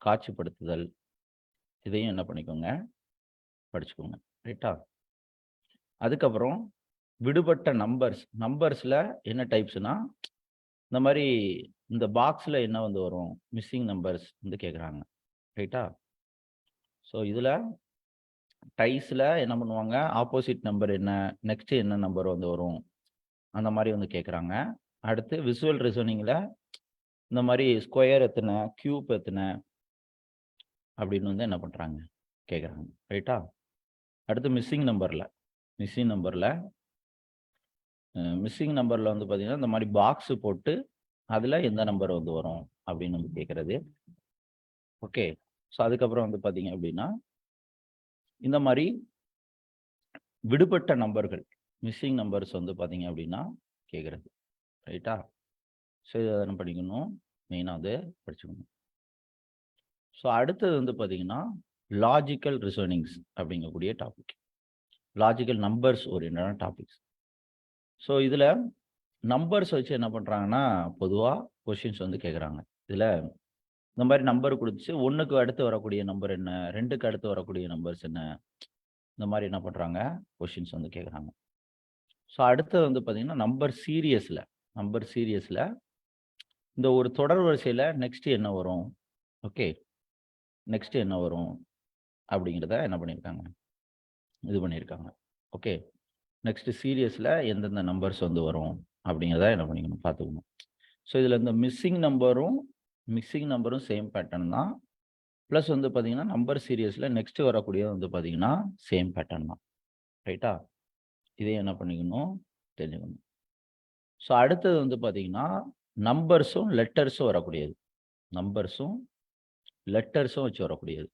காட்சிப்படுத்துதல், இதையும் என்ன பண்ணிக்கோங்க, படிச்சுக்கோங்க. ரைட்டா? அதுக்கப்புறம் விடுபட்ட நம்பர்ஸ். நம்பர்ஸில் என்ன டைப்ஸ்னா, இந்த மாதிரி இந்த பாக்ஸில் என்ன வந்து வரும், மிஸ்ஸிங் நம்பர்ஸ் வந்து கேட்குறாங்க. ரைட்டா? ஸோ இதில் டைஸில் என்ன பண்ணுவாங்க, ஆப்போசிட் நம்பர் என்ன, நெக்ஸ்ட் என்ன நம்பர் வந்து வரும், அந்த மாதிரி வந்து கேட்குறாங்க. அடுத்து விசுவல் ரிசனிங்கில் இந்த மாதிரி ஸ்கொயர் எத்தனை, கியூப் எத்தனை அப்படின்னு வந்து என்ன பண்ணுறாங்க, கேட்குறாங்க. ரைட்டா? அடுத்து மிஸ்ஸிங் நம்பரில் மிஸ்ஸிங் நம்பரில் வந்து பார்த்தீங்கன்னா இந்த மாதிரி பாக்ஸு போட்டு அதில் எந்த நம்பர் வந்து வரும் அப்படின்னு வந்து கேட்குறது. ஓகே, ஸோ அதுக்கப்புறம் வந்து பார்த்தீங்க அப்படின்னா இந்த மாதிரி விடுபட்ட நம்பர்கள், மிஸ்ஸிங் நம்பர்ஸ் வந்து பார்த்தீங்க அப்படின்னா கேட்குறது. ரைட்டா? ஸோ இதை என்ன படிக்கணும், மெயினாக வந்து படிச்சுக்கணும். ஸோ அடுத்தது வந்து பார்த்தீங்கன்னா லாஜிக்கல் ரிசனிங்ஸ் அப்படிங்கக்கூடிய டாபிக். லாஜிக்கல் நம்பர்ஸ் ஓரியன்டான டாபிக்ஸ். ஸோ இதில் நம்பர்ஸ் வச்சு என்ன பண்ணுறாங்கன்னா பொதுவாக கொஷின்ஸ் வந்து கேட்குறாங்க. இதில் இந்த மாதிரி நம்பர் கொடுத்து 1க்கு அடுத்து வரக்கூடிய நம்பர் என்ன, 2க்கு அடுத்து வரக்கூடிய நம்பர்ஸ் என்ன, இந்த மாதிரி என்ன பண்ணுறாங்க, கொஷின்ஸ் வந்து கேட்குறாங்க. ஸோ அடுத்தது வந்து பார்த்தீங்கன்னா நம்பர் சீரியஸில் இந்த ஒரு தொடர் வரிசையில் நெக்ஸ்ட் என்ன வரும், ஓகே, நெக்ஸ்ட் என்ன வரும் அப்படிங்கிறத என்ன பண்ணியிருக்காங்க, இது பண்ணியிருக்காங்க. ஓகே, நெக்ஸ்ட் சீரியஸில் எந்தெந்த நம்பர்ஸ் வந்து வரும் அப்படிங்கிறத என்ன பண்ணிக்கணும் பார்த்துக்கணும். ஸோ இதில் இந்த மிஸ்ஸிங் நம்பரும் சேம் பேட்டர்ன் தான். ப்ளஸ் வந்து பார்த்தீங்கன்னா நம்பர் சீரியஸில் நெக்ஸ்ட் வரக்கூடியது வந்து பார்த்தீங்கன்னா சேம் பேட்டர்ன் தான். ரைட்டா? இதையும் என்ன பண்ணிக்கணும் தெரிஞ்சுக்கணும். ஸோ அடுத்தது வந்து பார்த்தீங்கன்னா நம்பர்ஸும் லெட்டர்ஸும் வரக்கூடியது. நம்பர்ஸும் லெட்டர்ஸும் வச்சு வரக்கூடியது.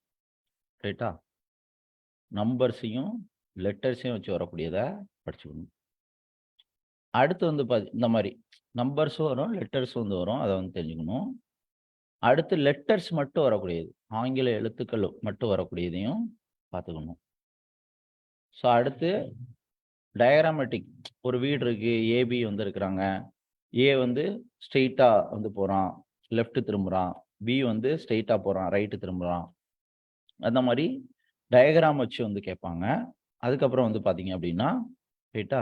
ரைட்டா? நம்பர்ஸையும் லெட்டர்ஸையும் வச்சு வரக்கூடியதை படிச்சுக்கணும். அடுத்து வந்து இந்த மாதிரி நம்பர்ஸும் வரும், லெட்டர்ஸும் வந்து வரும். அதை வந்து தெரிஞ்சுக்கணும். அடுத்து லெட்டர்ஸ் மட்டும் வரக்கூடியது, ஆங்கில எழுத்துக்கள் மட்டும் வரக்கூடியதையும் பார்த்துக்கணும். ஸோ அடுத்து டயக்ராமேட்டிக், ஒரு வீடு இருக்கு, ஏபி வந்து இருக்கிறாங்க. ஏ வந்து ஸ்ட்ரெயிட்டா வந்து போறான், லெஃப்ட் திரும்புறான். பி வந்து ஸ்ட்ரெயிட்டா போறான், ரைட்டு திரும்புறான். அந்த மாதிரி டயக்ராம் வச்சு வந்து கேட்பாங்க. அதுக்கப்புறம் வந்து பார்த்தீங்க அப்படின்னா ரைட்டா?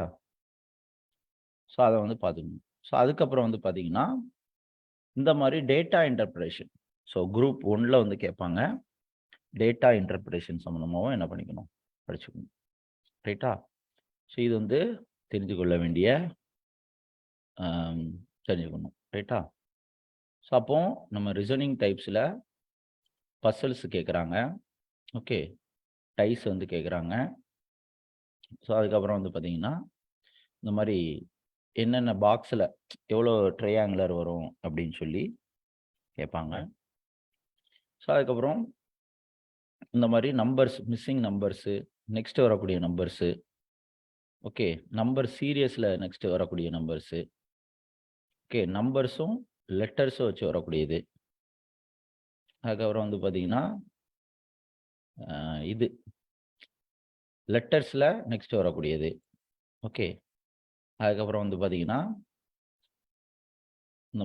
ஸோ அதை வந்து பார்த்துக்கணும். ஸோ அதுக்கப்புறம் வந்து பார்த்தீங்கன்னா இந்த மாதிரி டேட்டா இன்டர்பிரேஷன். ஸோ குரூப் 1ல் வந்து கேட்பாங்க. டேட்டா இன்டர்பிரேஷன் சம்மந்தமாகவும் என்ன பண்ணிக்கணும் படிச்சுக்கணும். ரைட்டா? ஸோ இது வந்து தெரிஞ்சு கொள்ள வேண்டிய தெரிஞ்சுக்கணும். ரைட்டா? ஸோ அப்போ நம்ம ரிசனிங் டைப்ஸில் பசல்ஸ் கேட்குறாங்க. ஓகே, டைஸ் வந்து கேட்குறாங்க. ஸோ அதுக்கப்புறம் வந்து பார்த்தீங்கன்னா இந்த மாதிரி என்னென்ன பாக்ஸில் எவ்வளோ ட்ரையாங்குலர் வரும் அப்படின்னு சொல்லி கேட்பாங்க. ஸோ அதுக்கப்புறம் இந்த மாதிரி நம்பர்ஸ், மிஸ்ஸிங் நம்பர்ஸு, நெக்ஸ்ட் வரக்கூடிய நம்பர்ஸு, ஓகே, நம்பர் சீரியஸில் நெக்ஸ்ட் வரக்கூடிய நம்பர்ஸு, ஓகே, நம்பர்ஸும் லெட்டர்ஸும் வச்சு வரக்கூடியது. அதுக்கப்புறம் வந்து பார்த்தீங்கன்னா இது லெட்டர்ஸில் நெக்ஸ்ட் வரக்கூடியது. ஓகே, அதுக்கப்புறம் வந்து பார்த்தீங்கன்னா